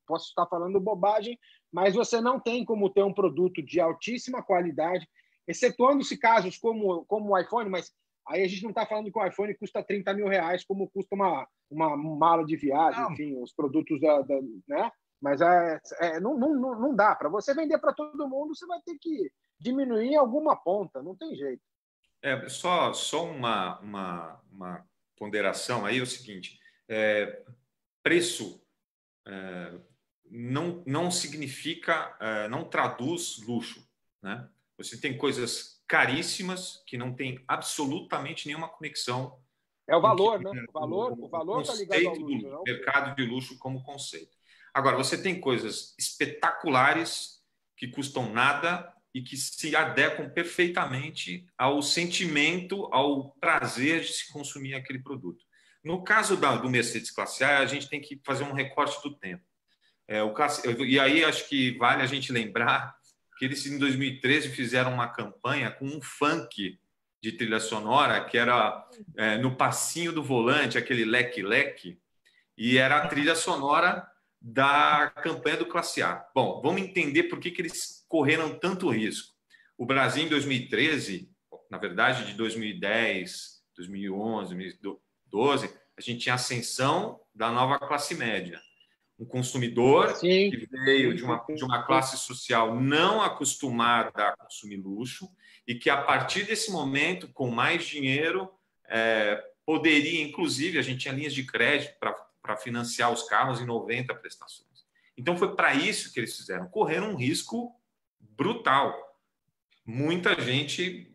Speaker 3: posso estar falando bobagem, mas você não tem como ter um produto de altíssima qualidade, excetuando-se casos como o iPhone, mas aí a gente não está falando que o iPhone custa R$ 30.000, como custa uma mala de viagem, enfim, os produtos né? Mas não dá. Para você vender para todo mundo, você vai ter que diminuir alguma ponta, não tem jeito.
Speaker 1: Só uma ponderação aí, é o seguinte, preço não significa, não traduz luxo, né? Você tem coisas caríssimas que não tem absolutamente nenhuma conexão.
Speaker 3: É o valor, né? O valor está ligado ao luxo.
Speaker 1: Não? Mercado de luxo como conceito. Agora, você tem coisas espetaculares que custam nada e que se adequam perfeitamente ao sentimento, ao prazer de se consumir aquele produto. No caso do Mercedes Classe A, a gente tem que fazer um recorte do tempo. E aí acho que vale a gente lembrar que eles, em 2013, fizeram uma campanha com um funk de trilha sonora, que era no passinho do volante, aquele leque-leque, e era a trilha sonora da campanha do Classe A. Bom, vamos entender por que eles correram tanto risco. O Brasil, em 2013, na verdade, de 2010, 2011, 2012, a gente tinha a ascensão da nova classe média. Um consumidor que veio de uma classe social não acostumada a consumir luxo e que, a partir desse momento, com mais dinheiro, poderia, inclusive, a gente tinha linhas de crédito para financiar os carros em 90 prestações. Então, foi para isso que eles fizeram. Correram um risco brutal. Muita gente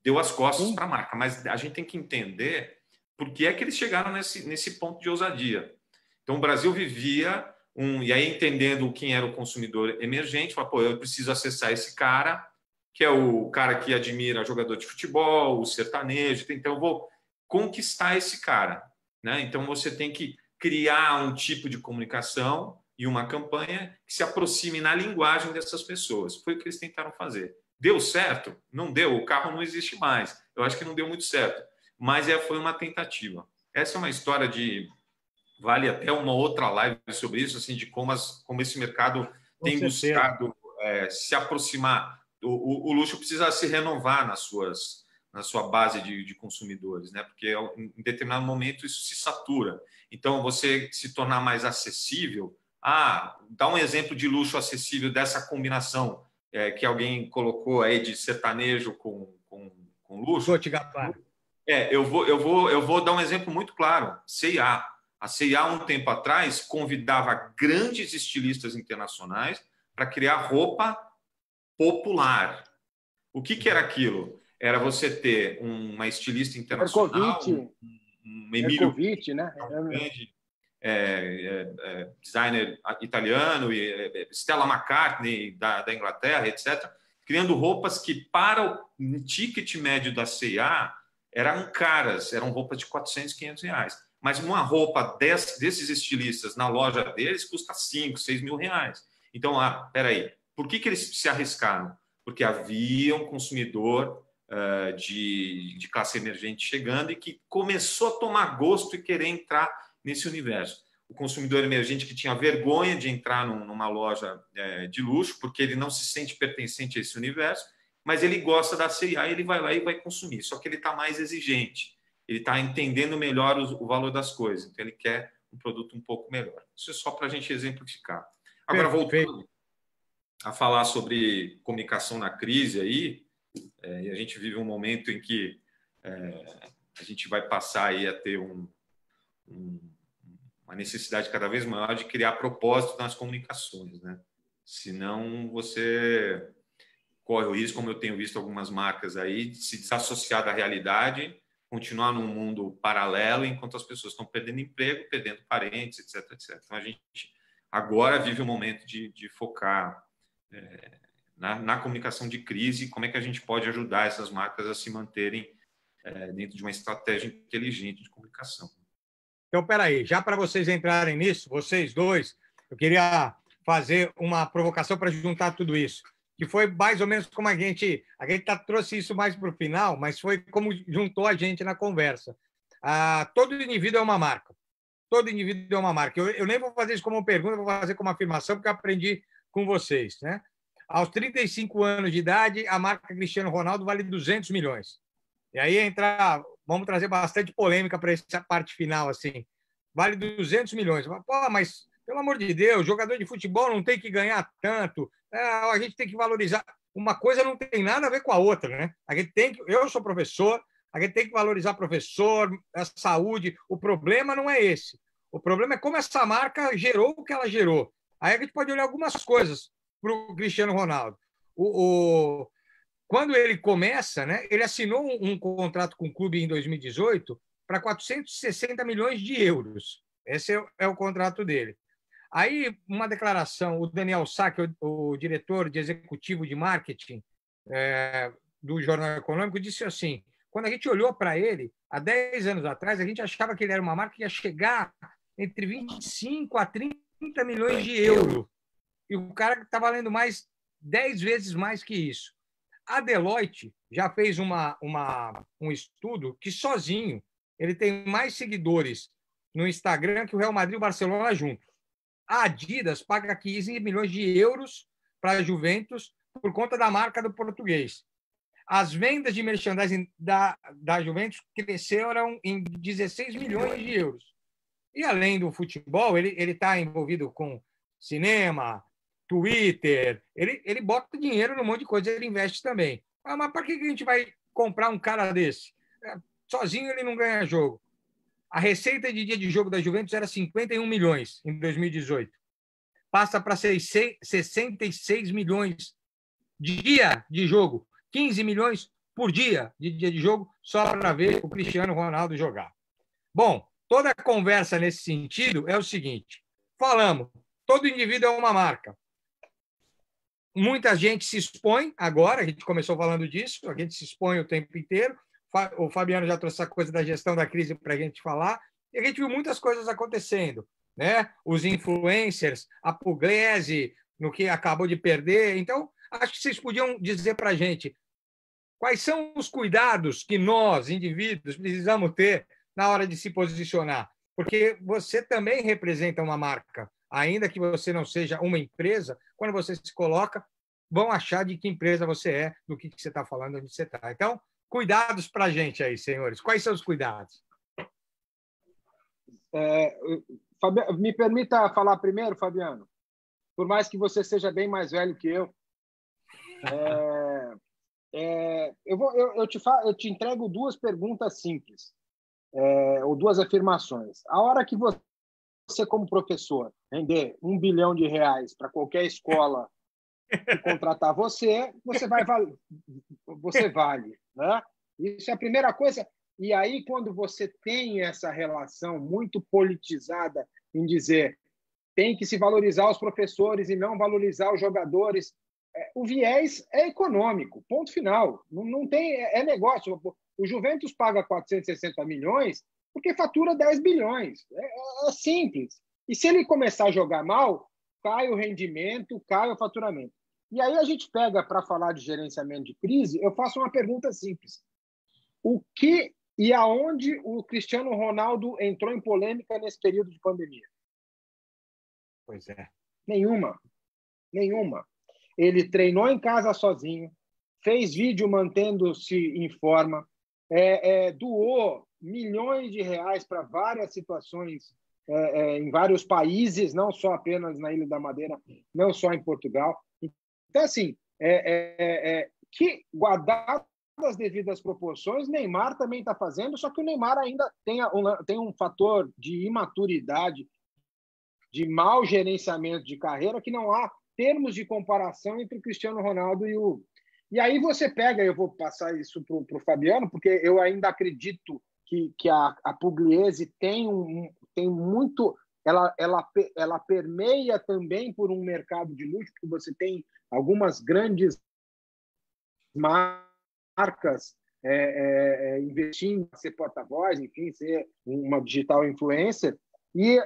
Speaker 1: deu as costas para a marca, mas a gente tem que entender por que é que eles chegaram nesse ponto de ousadia. Então, o Brasil vivia e aí, entendendo quem era o consumidor emergente, fala, eu preciso acessar esse cara, que é o cara que admira jogador de futebol, o sertanejo, então eu vou conquistar esse cara, né? Então, você tem que criar um tipo de comunicação e uma campanha que se aproxime na linguagem dessas pessoas. Foi o que eles tentaram fazer. Deu certo? Não deu. O carro não existe mais. Eu acho que não deu muito certo. Mas foi uma tentativa. Essa é uma história vale até uma outra live sobre isso, assim, de como esse mercado tem buscado se aproximar. O luxo precisa se renovar na sua base de consumidores, né? Porque em determinado momento isso se satura. Então, você se tornar mais acessível. Dá um exemplo de luxo acessível dessa combinação que alguém colocou aí de sertanejo com luxo. Eu vou dar um exemplo muito claro. C&A. A C&A, um tempo atrás, convidava grandes estilistas internacionais para criar roupa popular. O que era aquilo? Era você ter uma estilista internacional, um Emílio,
Speaker 3: né?
Speaker 1: um grande designer italiano, e Stella McCartney da Inglaterra, etc., criando roupas que, para o ticket médio da C&A, eram caras, eram roupas de 400, 500 reais. Mas uma roupa desses estilistas na loja deles custa 5, 6 mil reais. Então, peraí, por que eles se arriscaram? Porque havia um consumidor de classe emergente chegando e que começou a tomar gosto e querer entrar nesse universo. O consumidor emergente que tinha vergonha de entrar numa loja de luxo, porque ele não se sente pertencente a esse universo, mas ele gosta da C&A e ele vai lá e vai consumir. Só que ele está mais exigente, ele está entendendo melhor o valor das coisas, então ele quer um produto um pouco melhor. Isso é só para a gente exemplificar. Agora, voltando a falar sobre comunicação na crise aí, e a gente vive um momento em que a gente vai passar aí a ter uma necessidade cada vez maior de criar propósito nas comunicações, né? Senão você corre o risco, como eu tenho visto algumas marcas aí, de se desassociar da realidade, continuar num mundo paralelo, enquanto as pessoas estão perdendo emprego, perdendo parentes, etc, etc. Então, a gente agora vive um momento de focar na comunicação de crise, como é que a gente pode ajudar essas marcas a se manterem dentro de uma estratégia inteligente de comunicação.
Speaker 2: Então, peraí, já para vocês entrarem nisso, vocês dois, eu queria fazer uma provocação para juntar tudo isso, que foi mais ou menos como a gente trouxe isso mais para o final, mas foi como juntou a gente na conversa. Todo indivíduo é uma marca. Todo indivíduo é uma marca. Eu nem vou fazer isso como pergunta, vou fazer como afirmação, porque eu aprendi com vocês, né? Aos 35 anos de idade, a marca Cristiano Ronaldo vale 200 milhões. E aí vamos trazer bastante polêmica para essa parte final, assim. Vale 200 milhões. Pô, mas, pelo amor de Deus, jogador de futebol não tem que ganhar tanto. A gente tem que valorizar. Uma coisa não tem nada a ver com a outra, né? Eu sou professor, a gente tem que valorizar professor, a saúde. O problema não é esse. O problema é como essa marca gerou o que ela gerou. Aí a gente pode olhar algumas coisas para o Cristiano Ronaldo. Quando ele começa, né, ele assinou um contrato com o clube em 2018 para 460 milhões de euros. Esse é o contrato dele. Aí, uma declaração, o Daniel Sack, o diretor de executivo de marketing do Jornal Econômico, disse assim, quando a gente olhou para ele, há 10 anos atrás, a gente achava que ele era uma marca que ia chegar entre 25 a 30 milhões de euros. E o cara está valendo 10 vezes mais que isso. A Deloitte já fez um estudo que, sozinho, ele tem mais seguidores no Instagram que o Real Madrid e o Barcelona juntos. A Adidas paga 15 milhões de euros para a Juventus por conta da marca do português. As vendas de merchandising da Juventus cresceram em 16 milhões de euros. E, além do futebol, ele está envolvido com cinema, Twitter, ele bota dinheiro num monte de coisa, ele investe também. Mas para que a gente vai comprar um cara desse? Sozinho ele não ganha jogo. A receita de dia de jogo da Juventus era 51 milhões em 2018. Passa para 66 milhões dia de jogo. 15 milhões por dia de jogo, só para ver o Cristiano Ronaldo jogar. Bom, toda a conversa nesse sentido é o seguinte. Falamos, todo indivíduo é uma marca. Muita gente se expõe agora, a gente começou falando disso, a gente se expõe o tempo inteiro. O Fabiano já trouxe essa coisa da gestão da crise para a gente falar, e a gente viu muitas coisas acontecendo, né? Os influencers, a Pugliese, no que acabou de perder. Então, acho que vocês podiam dizer para a gente quais são os cuidados que nós, indivíduos, precisamos ter na hora de se posicionar. Porque você também representa uma marca. Ainda que você não seja uma empresa, quando você se coloca, vão achar de que empresa você é, do que você está falando, onde você está. Então, cuidados para a gente aí, senhores. Quais são os cuidados?
Speaker 3: Me permita falar primeiro, Fabiano? Por mais que você seja bem mais velho que eu, eu te entrego duas perguntas simples, ou duas afirmações. A hora que você, como professor, render R$1 bilhão para qualquer escola que contratar você vai você vale, né? Isso é a primeira coisa. E aí, quando você tem essa relação muito politizada em dizer tem que se valorizar os professores e não valorizar os jogadores, o viés é econômico, ponto final. Não tem, é negócio. O Juventus paga 460 milhões porque fatura 10 bilhões. É simples. E se ele começar a jogar mal, cai o rendimento, cai o faturamento. E aí a gente pega para falar de gerenciamento de crise, eu faço uma pergunta simples. O que e aonde o Cristiano Ronaldo entrou em polêmica nesse período de pandemia?
Speaker 2: Pois é.
Speaker 3: Nenhuma. Ele treinou em casa sozinho, fez vídeo mantendo-se em forma, doou milhões de reais para várias situações em vários países, não só apenas na Ilha da Madeira, não só em Portugal. Então, assim, que guardado as devidas proporções, Neymar também está fazendo, só que o Neymar ainda tem um fator de imaturidade, de mau gerenciamento de carreira, que não há termos de comparação entre o Cristiano Ronaldo e o... E aí você pega, eu vou passar isso para o Fabiano, porque eu ainda acredito que a Pugliese tem muito... Ela permeia também por um mercado de luxo, porque você tem algumas grandes marcas investindo em ser porta-voz, enfim, ser uma digital influencer.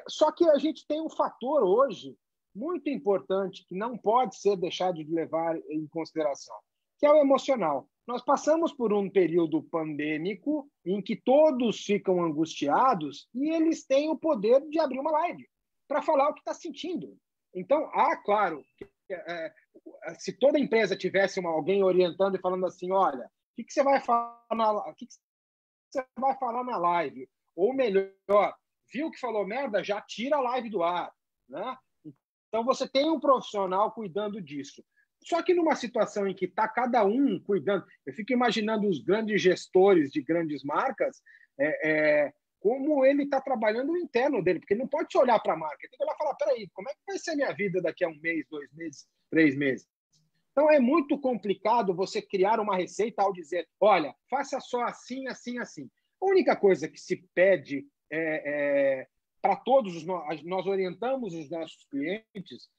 Speaker 3: Só que a gente tem um fator hoje muito importante que não pode ser deixado de levar em consideração, que é o emocional. Nós passamos por um período pandêmico em que todos ficam angustiados e eles têm o poder de abrir uma live para falar o que está sentindo. Então, claro, se toda empresa tivesse alguém orientando e falando assim, olha, o que você vai falar na live? Ou melhor, viu que falou merda, já tira a live do ar, né? Então, você tem um profissional cuidando disso. Só que numa situação em que está cada um cuidando... Eu fico imaginando os grandes gestores de grandes marcas, como ele está trabalhando o interno dele, porque ele não pode só olhar para a marca. Ele tem que olhar e falar, peraí, como é que vai ser a minha vida daqui a 1 mês, 2 meses, 3 meses? Então, é muito complicado você criar uma receita ao dizer, olha, faça só assim, assim, assim. A única coisa que se pede para todos, nós orientamos os nossos clientes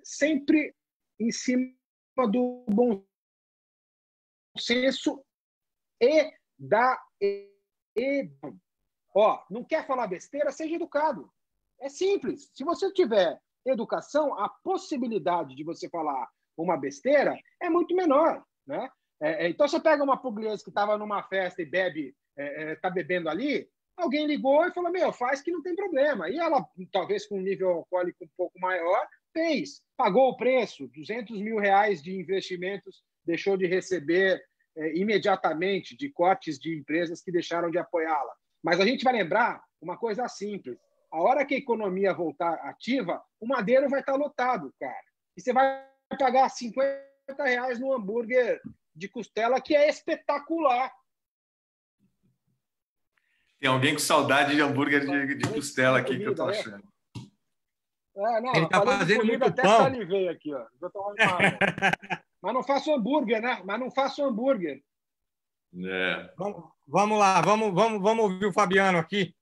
Speaker 3: sempre em cima do bom senso e da não quer falar besteira, seja educado. É simples. Se você tiver educação, a possibilidade de você falar uma besteira é muito menor, né? Então, você pega uma Pugliese que estava numa festa e bebe, está bebendo ali, alguém ligou e falou, faz que não tem problema. E ela, talvez com um nível alcoólico um pouco maior, fez. Pagou o preço, 200 mil reais de investimentos, deixou de receber imediatamente de cortes de empresas que deixaram de apoiá-la. Mas a gente vai lembrar uma coisa simples. A hora que a economia voltar ativa, o Madeiro vai estar lotado, cara. E você vai pagar 50 reais no hambúrguer de costela, que é espetacular.
Speaker 1: Tem alguém com saudade de hambúrguer de costela aqui que eu tô achando.
Speaker 2: Ele está fazendo muito
Speaker 3: até
Speaker 2: pão.
Speaker 3: Salivei aqui, ó. Vou tomar uma água. Mas não faço hambúrguer, né?
Speaker 2: Vamos lá, vamos ouvir o Fabiano aqui.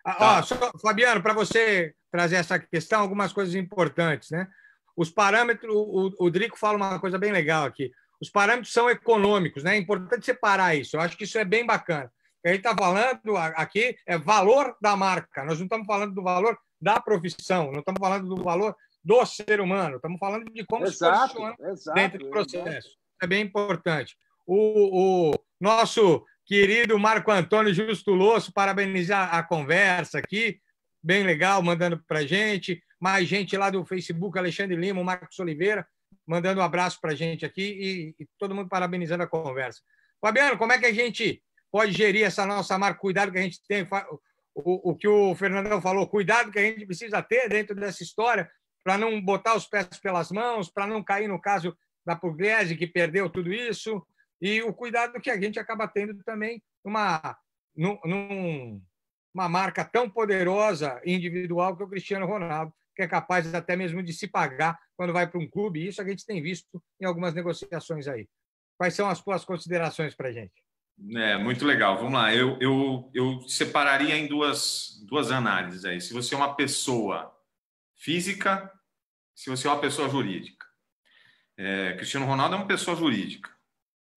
Speaker 1: Tá.
Speaker 2: Fabiano, para você trazer essa questão, algumas coisas importantes, né? Os parâmetros, o Drico fala uma coisa bem legal aqui. Os parâmetros são econômicos, né? É importante separar isso. Eu acho que isso é bem bacana. O que a gente está falando aqui é valor da marca. Nós não estamos falando do valor da profissão, não estamos falando do valor do ser humano, estamos falando de como se posiciona dentro do processo. Isso é bem importante. O nosso querido Marco Antônio Justo Losso, parabenizar a conversa aqui, bem legal, mandando para a gente. Mais gente lá do Facebook, Alexandre Lima, o Marcos Oliveira, mandando um abraço para a gente aqui e todo mundo parabenizando a conversa. Fabiano, como é que a gente pode gerir essa nossa marca? Cuidado que a gente tem, o que o Fernandão falou, cuidado que a gente precisa ter dentro dessa história para não botar os pés pelas mãos, para não cair no caso da Pugliese, que perdeu tudo isso, e o cuidado que a gente acaba tendo também numa marca tão poderosa individual que é o Cristiano Ronaldo, que é capaz até mesmo de se pagar quando vai para um clube. Isso a gente tem visto em algumas negociações aí. Quais são as suas considerações para a gente?
Speaker 1: Muito legal. Vamos lá. Eu separaria em duas análises aí. Se você é uma pessoa física, se você é uma pessoa jurídica. Cristiano Ronaldo é uma pessoa jurídica,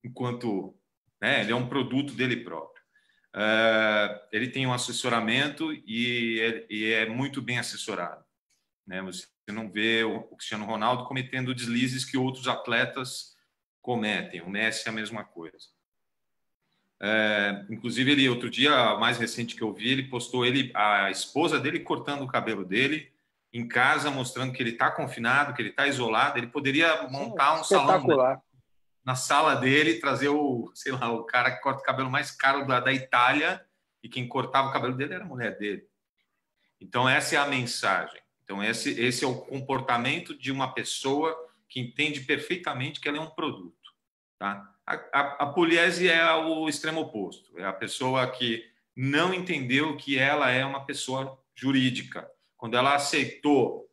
Speaker 1: enquanto, né, ele é um produto dele próprio. Ele tem um assessoramento e é muito bem assessorado, né? Você não vê o Cristiano Ronaldo cometendo deslizes que outros atletas cometem. O Messi é a mesma coisa. Inclusive, ele, outro dia, o mais recente que eu vi, ele postou a esposa dele cortando o cabelo dele em casa, mostrando que ele está confinado, que ele está isolado. Ele poderia montar um salão, né, na sala dele, trazer o cara que corta o cabelo mais caro da Itália, e quem cortava o cabelo dele era a mulher dele. Então, essa é a mensagem. Então, esse é o comportamento de uma pessoa que entende perfeitamente que ela é um produto. Tá? A Pugliese é o extremo oposto. É a pessoa que não entendeu que ela é uma pessoa jurídica. Quando ela aceitou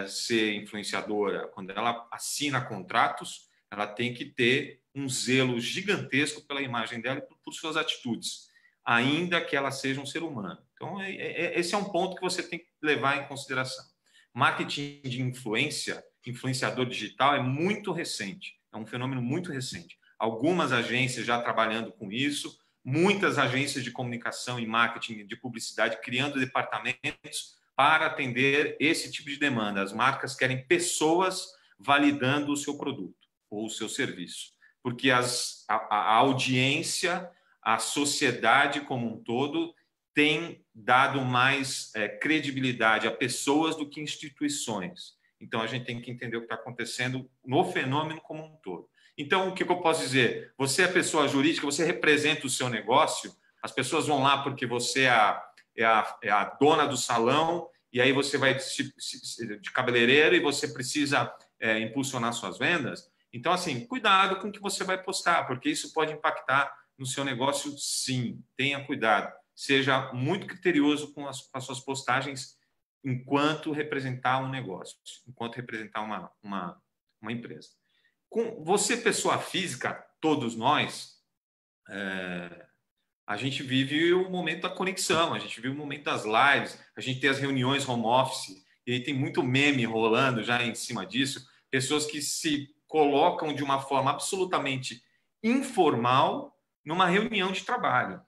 Speaker 1: ser influenciadora, quando ela assina contratos, ela tem que ter um zelo gigantesco pela imagem dela e por suas atitudes, ainda que ela seja um ser humano. Então, esse é um ponto que você tem que levar em consideração. Marketing de influência, influenciador digital, é muito recente. É um fenômeno muito recente. Algumas agências já trabalhando com isso, muitas agências de comunicação e marketing de publicidade criando departamentos para atender esse tipo de demanda. As marcas querem pessoas validando o seu produto ou o seu serviço, porque a audiência, a sociedade como um todo tem dado mais credibilidade a pessoas do que instituições. Então, a gente tem que entender o que está acontecendo no fenômeno como um todo. Então, o que eu posso dizer? Você é pessoa jurídica, você representa o seu negócio, as pessoas vão lá porque você é a dona do salão, e aí você vai de cabeleireiro e você precisa impulsionar suas vendas. Então, assim, cuidado com o que você vai postar, porque isso pode impactar no seu negócio, sim. Tenha cuidado. Seja muito criterioso com as suas postagens enquanto representar um negócio, enquanto representar uma empresa. Com você, pessoa física, todos nós, a gente vive o momento da conexão, a gente vive o momento das lives, a gente tem as reuniões home office, e tem muito meme rolando já em cima disso, pessoas que se colocam de uma forma absolutamente informal numa reunião de trabalho.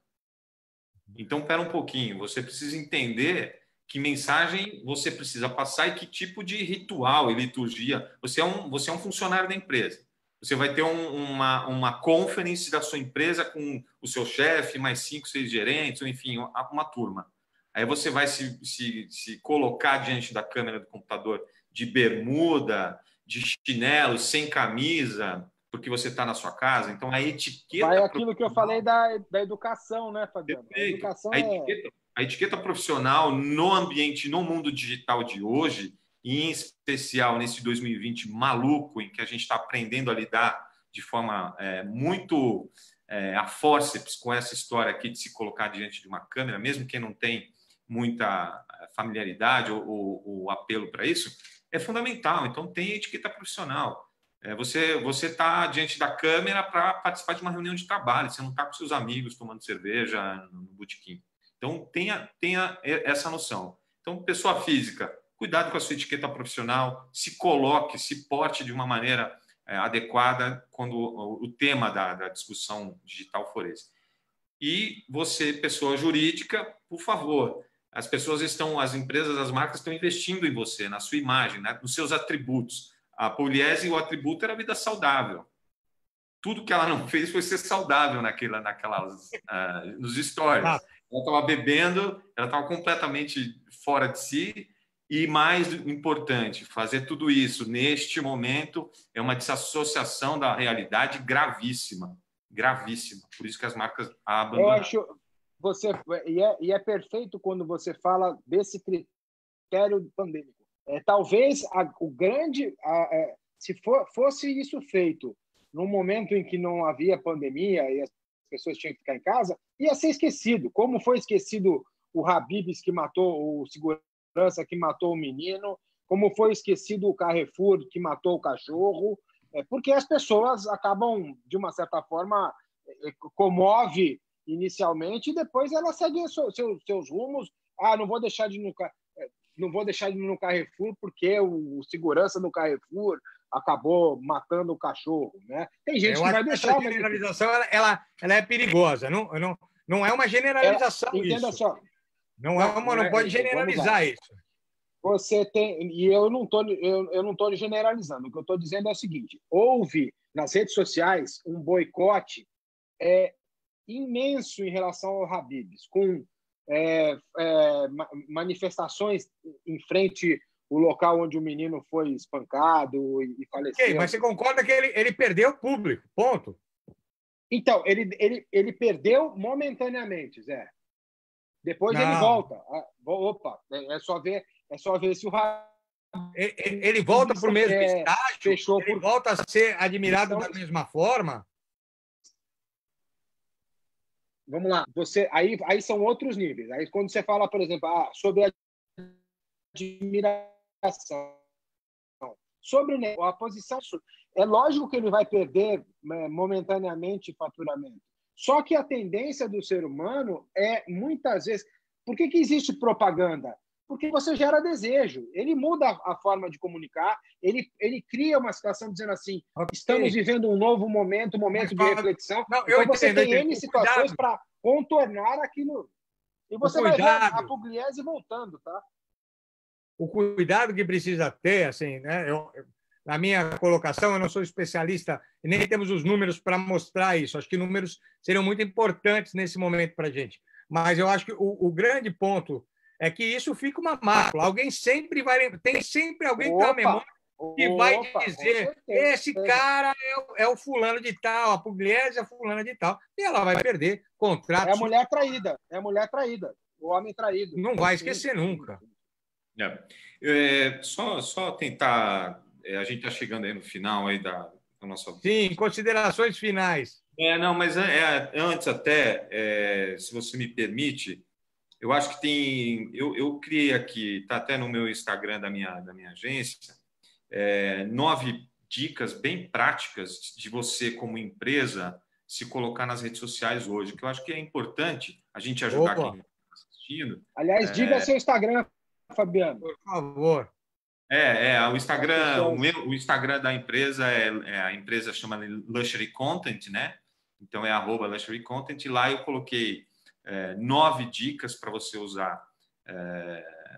Speaker 1: Então, espera um pouquinho, você precisa entender que mensagem você precisa passar e que tipo de ritual e liturgia. Você é um funcionário da empresa. Você vai ter uma conference da sua empresa com o seu chefe, mais 5, 6 gerentes, ou enfim, uma turma. Aí você vai se colocar diante da câmera do computador de bermuda, de chinelo, sem camisa, porque você está na sua casa. Então, a etiqueta...
Speaker 3: Vai aquilo que eu falei da educação, né, Fabiano? A educação
Speaker 1: a etiqueta profissional no ambiente, no mundo digital de hoje, e em especial nesse 2020 maluco, em que a gente está aprendendo a lidar de forma muito a fórceps com essa história aqui de se colocar diante de uma câmera, mesmo quem não tem muita familiaridade ou apelo para isso, é fundamental. Então, tem etiqueta profissional. Você está diante da câmera para participar de uma reunião de trabalho, você não está com seus amigos tomando cerveja no botequim. Então, tenha essa noção. Então, pessoa física, cuidado com a sua etiqueta profissional, se coloque, se porte de uma maneira adequada quando o tema da discussão digital for esse. E você, pessoa jurídica, por favor, as empresas, as marcas estão investindo em você, na sua imagem, né, nos seus atributos. A Pugliese, o atributo era a vida saudável. Tudo que ela não fez foi ser saudável nos stories. Ela estava bebendo, ela estava completamente fora de si. E, mais importante, fazer tudo isso neste momento é uma desassociação da realidade gravíssima. Gravíssima. Por isso que as marcas a abandonaram.
Speaker 3: Eu acho é perfeito quando você fala desse critério pandêmico. Talvez se fosse isso feito num momento em que não havia pandemia e as pessoas tinham que ficar em casa, ia ser esquecido. Como foi esquecido o Habib's que matou o segurança que matou o menino, como foi esquecido o Carrefour que matou o cachorro. porque as pessoas acabam, de uma certa forma, comove inicialmente e depois elas seguem seus rumos. Não vou deixar de ir no Carrefour porque o segurança do Carrefour acabou matando o cachorro, né? Tem gente que vai deixar.
Speaker 2: Essa generalização ela é perigosa. Não é uma generalização
Speaker 3: entenda
Speaker 2: isso.
Speaker 3: Só.
Speaker 2: Não pode generalizar isso.
Speaker 3: Você tem, e eu não estou generalizando. O que eu estou dizendo é o seguinte: houve nas redes sociais um boicote imenso em relação ao Habib's, com manifestações em frente ao local onde o menino foi espancado e faleceu.
Speaker 2: Okay, mas você concorda que ele perdeu o público, ponto.
Speaker 3: Então, ele perdeu momentaneamente, Zé. Depois ele volta. Opa, é só ver se o
Speaker 2: ele volta para o mesmo estágio, ele volta a ser admirado
Speaker 3: então,
Speaker 2: da mesma forma.
Speaker 3: Vamos lá. Aí são outros níveis. Aí quando você fala, por exemplo, sobre a admiração, sobre a posição, é lógico que ele vai perder momentaneamente faturamento. Só que a tendência do ser humano muitas vezes... Por que existe propaganda? Porque você gera desejo. Ele muda a forma de comunicar, ele cria uma situação dizendo assim, estamos vivendo um novo momento, de reflexão. Então você tem N situações para contornar aquilo. E você vai ver a Pugliese voltando, tá?
Speaker 2: O cuidado que precisa ter, assim, né? Na minha colocação, eu não sou especialista e nem temos os números para mostrar isso. Acho que números seriam muito importantes nesse momento para a gente. Mas eu acho que o grande ponto é que isso fica uma mácula. Tem sempre alguém que está na memória que vai dizer esse cara é o fulano de tal, a Pugliese é a fulana de tal, e ela vai perder contratos.
Speaker 3: É a mulher traída, o homem traído.
Speaker 2: Não vai esquecer nunca.
Speaker 1: Só tentar... a gente está chegando aí no final aí da nossa...
Speaker 2: Sim, considerações finais.
Speaker 1: Não, mas antes até, se você me permite, eu acho que tem... Eu criei aqui, está até no meu Instagram da minha agência, 9 dicas bem práticas de você, como empresa, se colocar nas redes sociais hoje, que eu acho que é importante a gente ajudar quem está assistindo.
Speaker 3: Aliás, diga seu Instagram, Fabiano.
Speaker 2: Por favor.
Speaker 1: O Instagram, o Instagram da empresa a empresa chama Luxury Content, né? Então é @Luxury Content. E lá eu coloquei 9 dicas para você usar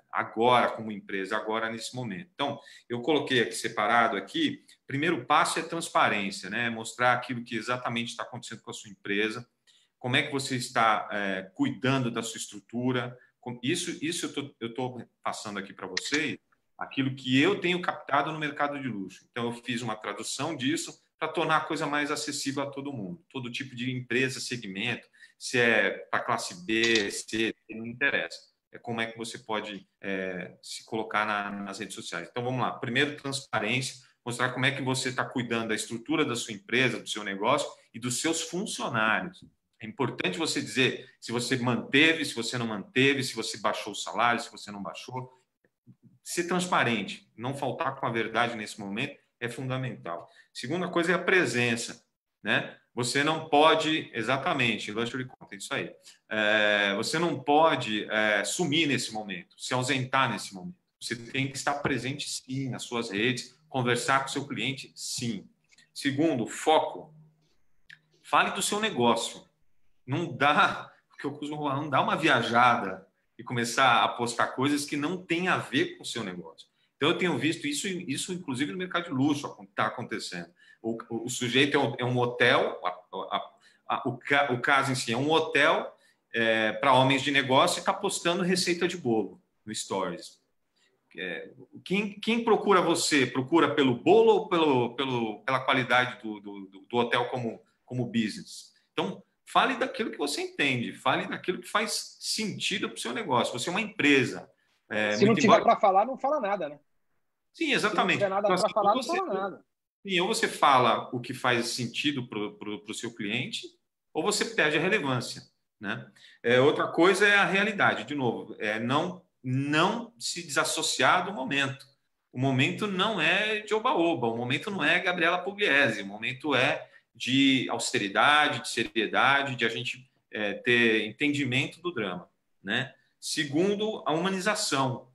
Speaker 1: agora como empresa, agora nesse momento. Então eu coloquei aqui separado aqui. Primeiro passo é transparência, né? Mostrar aquilo que exatamente está acontecendo com a sua empresa, como é que você está cuidando da sua estrutura. Isso eu estou passando aqui para vocês. Aquilo que eu tenho captado no mercado de luxo. Então, eu fiz uma tradução disso para tornar a coisa mais acessível a todo mundo. Todo tipo de empresa, segmento, se é para classe B, C, não interessa. É como é que você pode se colocar nas redes sociais. Então, vamos lá. Primeiro, transparência, mostrar como é que você está cuidando da estrutura da sua empresa, do seu negócio e dos seus funcionários. É importante você dizer se você manteve, se você não manteve, se você baixou o salário, se você não baixou. Ser transparente, não faltar com a verdade nesse momento é fundamental. Segunda coisa é a presença, né? Você não pode, exatamente, Luxury Content, isso aí. Você não pode sumir nesse momento, se ausentar nesse momento. Você tem que estar presente, sim, nas suas redes, conversar com o seu cliente, sim. Segundo, foco. Fale do seu negócio. Não dá, porque eu costumo falar, não dá uma viajada e começar a postar coisas que não têm a ver com o seu negócio. Então, eu tenho visto isso inclusive no mercado de luxo está acontecendo. O sujeito é um hotel, o caso em si é um hotel para homens de negócio e está postando receita de bolo no Stories. Quem procura você? Procura pelo bolo ou pela qualidade do hotel como business? Então, fale daquilo que você entende, fale daquilo que faz sentido para o seu negócio. Você é uma empresa.
Speaker 3: Se não tiver para falar, não fala nada, né?
Speaker 1: Sim, exatamente.
Speaker 3: Se não tiver nada para falar, não fala nada.
Speaker 1: Sim, ou você fala o que faz sentido para o seu cliente, ou você perde a relevância, né? Outra coisa é a realidade. De novo, não se desassociar do momento. O momento não é de oba-oba, o momento não é Gabriela Pugliese, o momento é de austeridade, de seriedade, de a gente ter entendimento do drama, né? Segundo, a humanização.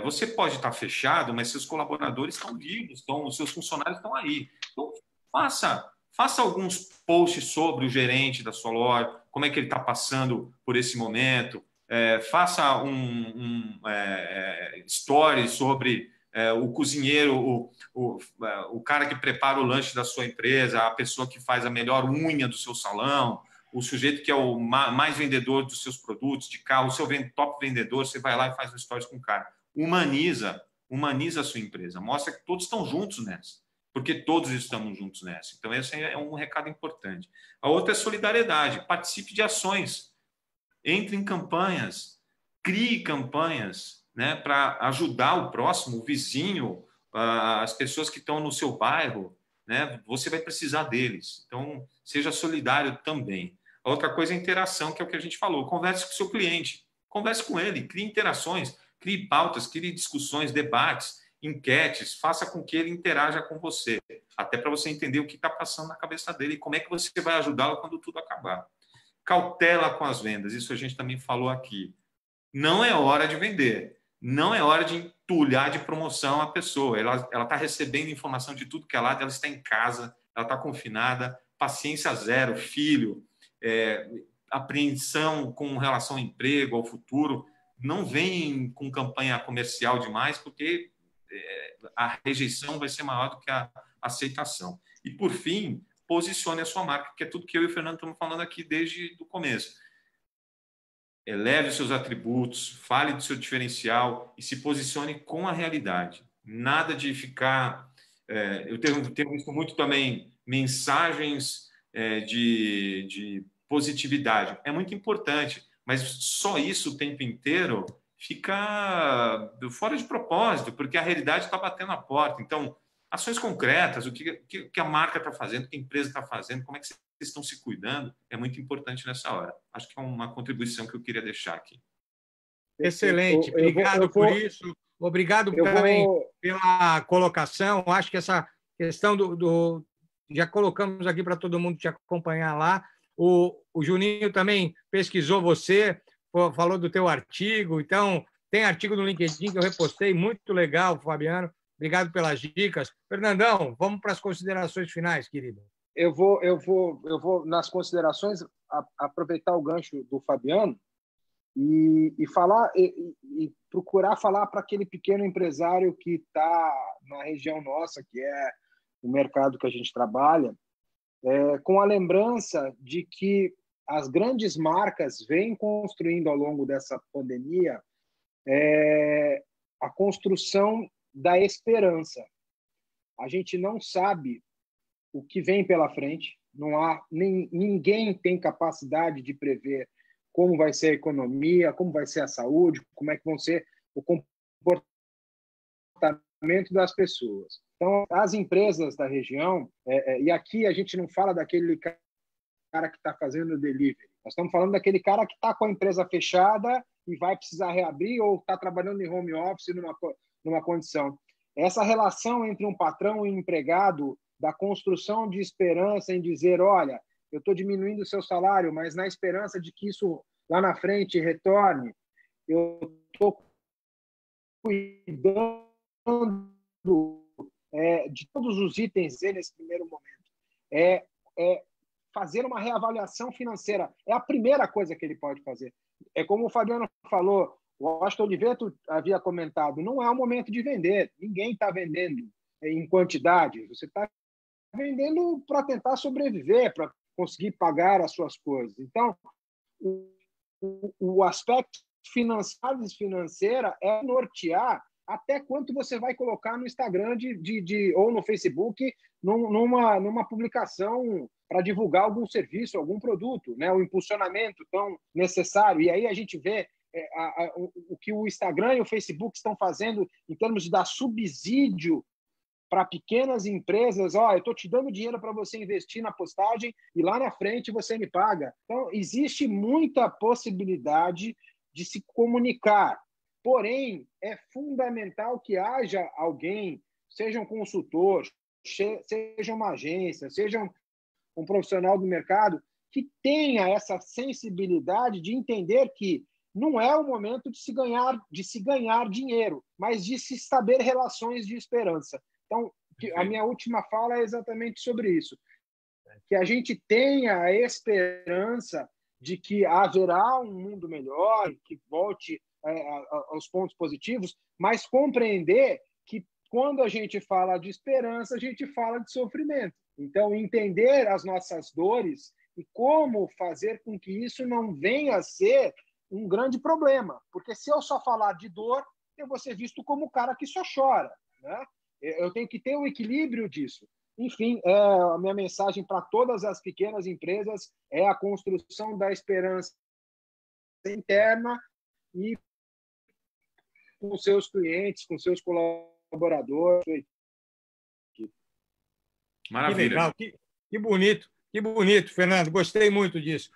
Speaker 1: Você pode estar fechado, mas seus colaboradores estão vivos, os seus funcionários estão aí. Então, faça alguns posts sobre o gerente da sua loja, como é que ele está passando por esse momento. Faça stories sobre o cozinheiro, o cara que prepara o lanche da sua empresa, a pessoa que faz a melhor unha do seu salão, o sujeito que é o mais vendedor dos seus produtos de carro, o seu top vendedor, você vai lá e faz um stories com o cara. Humaniza a sua empresa, mostra que todos estão juntos nessa, porque todos estamos juntos nessa. Então, esse é um recado importante. A outra é solidariedade. Participe de ações, entre em campanhas, crie campanhas, né, para ajudar o próximo, o vizinho, as pessoas que estão no seu bairro, né? Você vai precisar deles. Então, seja solidário também. A outra coisa é a interação, que é o que a gente falou. Converse com o seu cliente, converse com ele, crie interações, crie pautas, crie discussões, debates, enquetes, faça com que ele interaja com você, até para você entender o que está passando na cabeça dele e como é que você vai ajudá-lo quando tudo acabar. Cautela com as vendas, isso a gente também falou aqui. Não é hora de vender, não é hora de entulhar de promoção a pessoa. Ela está recebendo informação de tudo que é lado, ela está em casa, ela está confinada, paciência zero, filho, apreensão com relação ao emprego, ao futuro. Não vem com campanha comercial demais, porque a rejeição vai ser maior do que a aceitação. E, por fim, posicione a sua marca, que é tudo que eu e o Fernando estamos falando aqui desde o começo. Eleve os seus atributos, fale do seu diferencial e se posicione com a realidade. Nada de ficar... eu tenho visto muito também mensagens de positividade. É muito importante, mas só isso o tempo inteiro fica fora de propósito, porque a realidade está batendo a porta. Então, ações concretas, o que a marca está fazendo, o que a empresa está fazendo, como é que vocês estão se cuidando, é muito importante nessa hora. Acho que é uma contribuição que eu queria deixar aqui.
Speaker 2: Excelente, obrigado por isso. Obrigado também pela colocação. Acho que essa questão já colocamos aqui para todo mundo te acompanhar lá. O Juninho também pesquisou você, falou do teu artigo. Então, tem artigo no LinkedIn que eu repostei, muito legal, Fabiano. Obrigado pelas dicas. Fernandão, vamos para as considerações finais, querido.
Speaker 3: Eu vou nas considerações, aproveitar o gancho do Fabiano e falar e procurar falar para aquele pequeno empresário que está na região nossa, que é o mercado que a gente trabalha, com a lembrança de que as grandes marcas vêm construindo ao longo dessa pandemia a construção da esperança. A gente não sabe o que vem pela frente, ninguém tem capacidade de prever como vai ser a economia, como vai ser a saúde, como é que vão ser o comportamento das pessoas. Então, as empresas da região, e aqui a gente não fala daquele cara que está fazendo delivery, nós estamos falando daquele cara que está com a empresa fechada e vai precisar reabrir ou está trabalhando em home office numa condição. Essa relação entre um patrão e um empregado, da construção de esperança em dizer, olha, eu estou diminuindo o seu salário, mas na esperança de que isso lá na frente retorne, eu estou cuidando de todos os itens nesse primeiro momento. Fazer uma reavaliação financeira. É a primeira coisa que ele pode fazer. É como o Fabiano falou, o Washington Oliveto havia comentado, não é o momento de vender. Ninguém está vendendo em quantidade. Você está vendendo para tentar sobreviver, para conseguir pagar as suas coisas. Então, o aspecto financeira é nortear até quanto você vai colocar no Instagram ou no Facebook numa publicação para divulgar algum serviço, algum produto, né? O impulsionamento tão necessário. E aí a gente vê o que o Instagram e o Facebook estão fazendo em termos de dar subsídio para pequenas empresas. Eu estou te dando dinheiro para você investir na postagem e lá na frente você me paga. Então, existe muita possibilidade de se comunicar. Porém, é fundamental que haja alguém, seja um consultor, seja uma agência, seja um profissional do mercado, que tenha essa sensibilidade de entender que não é o momento de se ganhar dinheiro, mas de se estabelecer relações de esperança. Então, a minha última fala é exatamente sobre isso. Que a gente tenha a esperança de que haverá um mundo melhor, que volte aos pontos positivos, mas compreender que quando a gente fala de esperança, a gente fala de sofrimento. Então, entender as nossas dores e como fazer com que isso não venha a ser um grande problema. Porque se eu só falar de dor, eu vou ser visto como o cara que só chora, né? Eu tenho que ter o equilíbrio disso. Enfim, a minha mensagem para todas as pequenas empresas é a construção da esperança interna e com seus clientes, com seus colaboradores.
Speaker 1: Maravilha.
Speaker 2: Que legal, que bonito, Fernando. Gostei muito disso.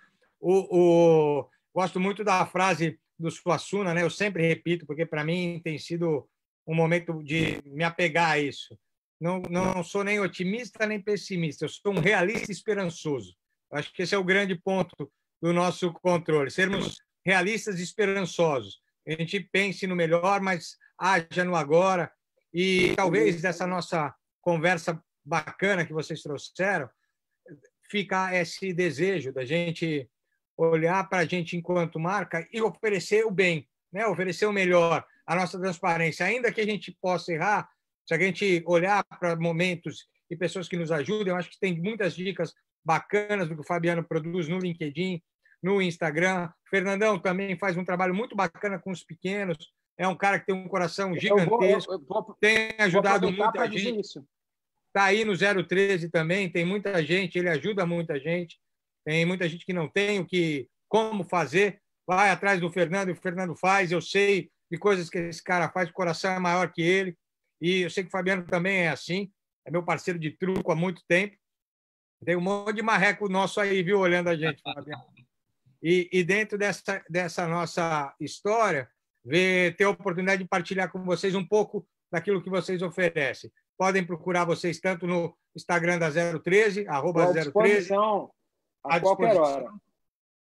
Speaker 2: Gosto muito da frase do Suassuna, né? Eu sempre repito, porque para mim tem sido um momento de me apegar a isso. Não sou nem otimista nem pessimista, eu sou um realista esperançoso. Acho que esse é o grande ponto do nosso controle, sermos realistas e esperançosos. A gente pense no melhor, mas haja no agora. E talvez dessa nossa conversa bacana que vocês trouxeram, fica esse desejo da gente olhar para a gente enquanto marca e oferecer o bem, né? Oferecer o melhor, a nossa transparência. Ainda que a gente possa errar, se a gente olhar para momentos e pessoas que nos ajudam, eu acho que tem muitas dicas bacanas do que o Fabiano produz no LinkedIn, no Instagram. O Fernandão também faz um trabalho muito bacana com os pequenos, é um cara que tem um coração gigantesco, tem ajudado muita gente. Está aí no 013 também, tem muita gente, ele ajuda muita gente, tem muita gente que não tem como fazer, vai atrás do Fernando e o Fernando faz, eu sei de coisas que esse cara faz, o coração é maior que ele, e eu sei que o Fabiano também é assim, é meu parceiro de truco há muito tempo, tem um monte de marreco nosso aí, viu, olhando a gente, Fabiano. E dentro dessa nossa história, ter a oportunidade de partilhar com vocês um pouco daquilo que vocês oferecem. Podem procurar vocês tanto no Instagram da 013, @013.
Speaker 3: A qualquer hora.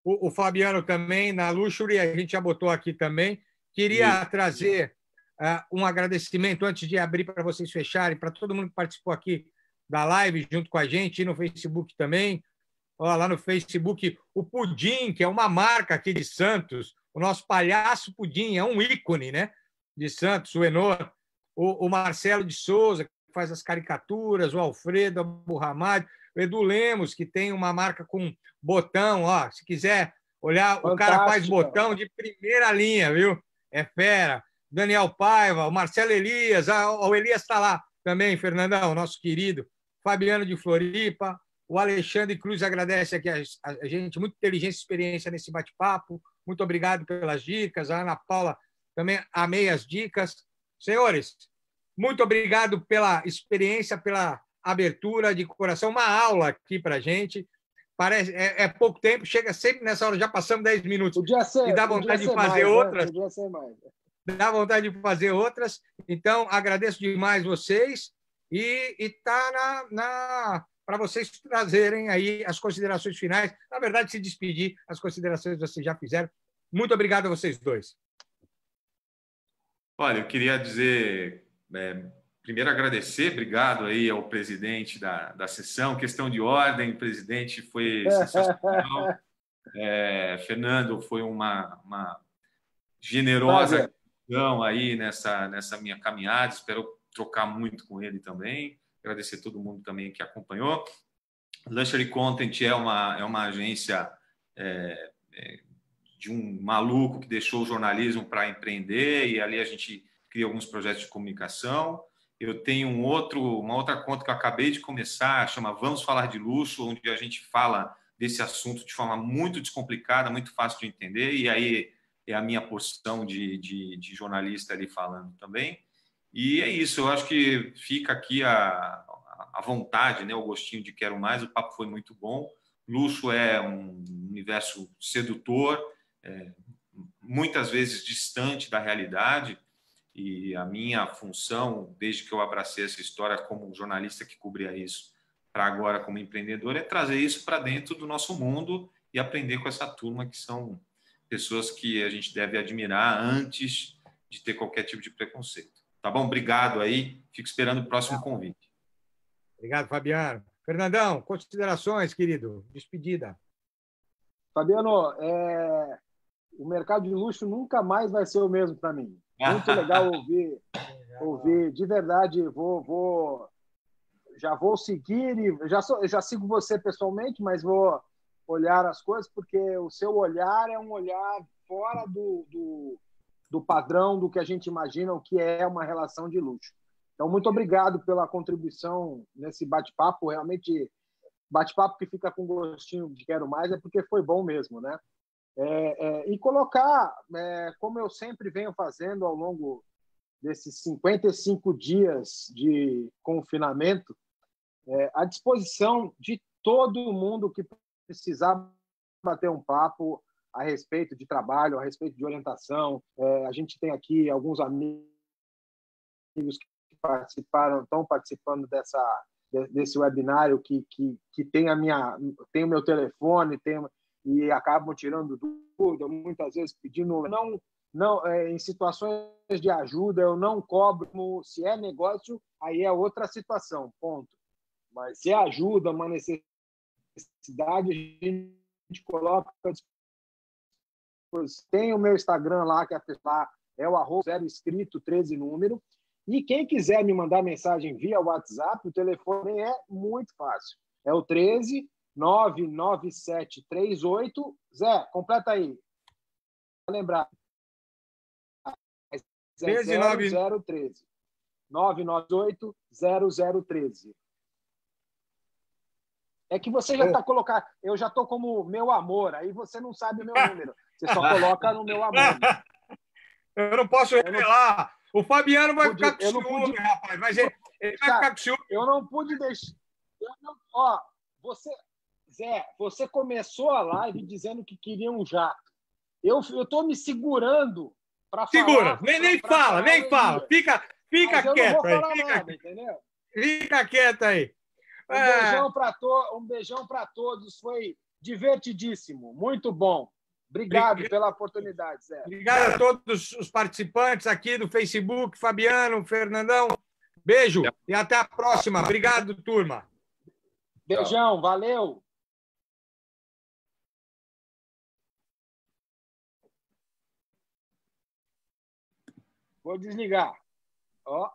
Speaker 2: O Fabiano também, na Luxury, a gente já botou aqui também. Queria trazer um agradecimento, antes de abrir para vocês fecharem, para todo mundo que participou aqui da live junto com a gente, e no Facebook também. Lá no Facebook, o Pudim, que é uma marca aqui de Santos, o nosso palhaço Pudim, é um ícone, né, de Santos, o Enor. O Marcelo de Souza, que faz as caricaturas, o Alfredo Aburramad, o Edu Lemos, que tem uma marca com botão, se quiser olhar, o cara faz botão de primeira linha, viu? É fera. Daniel Paiva, o Marcelo Elias, o Elias está lá também, Fernandão, nosso querido. Fabiano de Floripa, o Alexandre Cruz agradece aqui a gente, muita inteligência e experiência nesse bate-papo. Muito obrigado pelas dicas. A Ana Paula também amei as dicas. Senhores, muito obrigado pela experiência, pela abertura de coração. Uma aula aqui para a gente. Parece, é pouco tempo, chega sempre nessa hora, já passamos 10 minutos. E dá vontade de fazer outras.
Speaker 3: Podia ser mais.
Speaker 2: Dá vontade de fazer outras. Então, agradeço demais vocês e está para vocês trazerem aí as considerações finais. Na verdade, se despedir, as considerações vocês já fizeram. Muito obrigado a vocês dois.
Speaker 1: Olha, eu queria dizer, primeiro agradecer, obrigado aí ao presidente da sessão, questão de ordem, o presidente foi sensacional. Fernando, foi uma generosa questão aí nessa minha caminhada, espero trocar muito com ele também. Agradecer a todo mundo também que acompanhou. Luxury Content é uma agência de um maluco que deixou o jornalismo para empreender, e ali a gente cria alguns projetos de comunicação. Eu tenho uma outra conta que eu acabei de começar, chama Vamos Falar de Luxo, onde a gente fala desse assunto de forma muito descomplicada, muito fácil de entender, e aí é a minha porção de jornalista ali falando também. E é isso, eu acho que fica aqui a vontade, né, o gostinho de quero mais, o papo foi muito bom. Luxo é um universo sedutor, muitas vezes distante da realidade, e a minha função, desde que eu abracei essa história como jornalista que cobria isso, para agora como empreendedor, é trazer isso para dentro do nosso mundo e aprender com essa turma que são pessoas que a gente deve admirar antes de ter qualquer tipo de preconceito. Tá bom? Obrigado aí. Fico esperando o próximo convite.
Speaker 2: Obrigado, Fabiano. Fernandão, considerações, querido? Despedida.
Speaker 3: Fabiano, o mercado de luxo nunca mais vai ser o mesmo para mim. Muito legal ouvir de verdade. Já vou seguir e já sigo você pessoalmente, mas vou olhar as coisas porque o seu olhar é um olhar fora do padrão do que a gente imagina o que é uma relação de luxo. Então, muito obrigado pela contribuição nesse bate-papo. Realmente, bate-papo que fica com gostinho de quero mais é porque foi bom mesmo, né? E colocar, como eu sempre venho fazendo ao longo desses 55 dias de confinamento, à disposição de todo mundo que precisar bater um papo a respeito de trabalho, a respeito de orientação. A gente tem aqui alguns amigos que estão participando desse webinário que tem o meu telefone, e acabam tirando dúvida, muitas vezes pedindo em situações de ajuda, eu não cobro. Se é negócio, aí é outra situação, ponto. Mas se ajuda, uma necessidade, a gente coloca. Tem o meu Instagram lá, que é o @0 escrito 13 número. E quem quiser me mandar mensagem via WhatsApp, o telefone é muito fácil. É o 13 99738. Zé, completa aí. Para lembrar. 0013. 998 0013. É que você já está colocando. Eu já estou como meu amor, aí você não sabe o meu número. Você só coloca no meu amor.
Speaker 2: Eu não posso revelar. O Fabiano vai ficar com ciúme, rapaz. Mas ele vai ficar com ciúme.
Speaker 3: Eu não pude deixar. Zé, você começou a live dizendo que queria um jato. Eu estou me segurando para falar.
Speaker 2: Segura, nem fala, nem fala. Fica quieto aí.
Speaker 3: Eu não vou falar nada, entendeu?
Speaker 2: Fica quieto aí.
Speaker 3: Um beijão para todos. Foi divertidíssimo. Muito bom. Obrigado pela oportunidade, Zé.
Speaker 2: Obrigado a todos os participantes aqui do Facebook, Fabiano, Fernandão. Beijo e até a próxima. Obrigado, turma.
Speaker 3: Beijão, valeu. Vou desligar. Ó.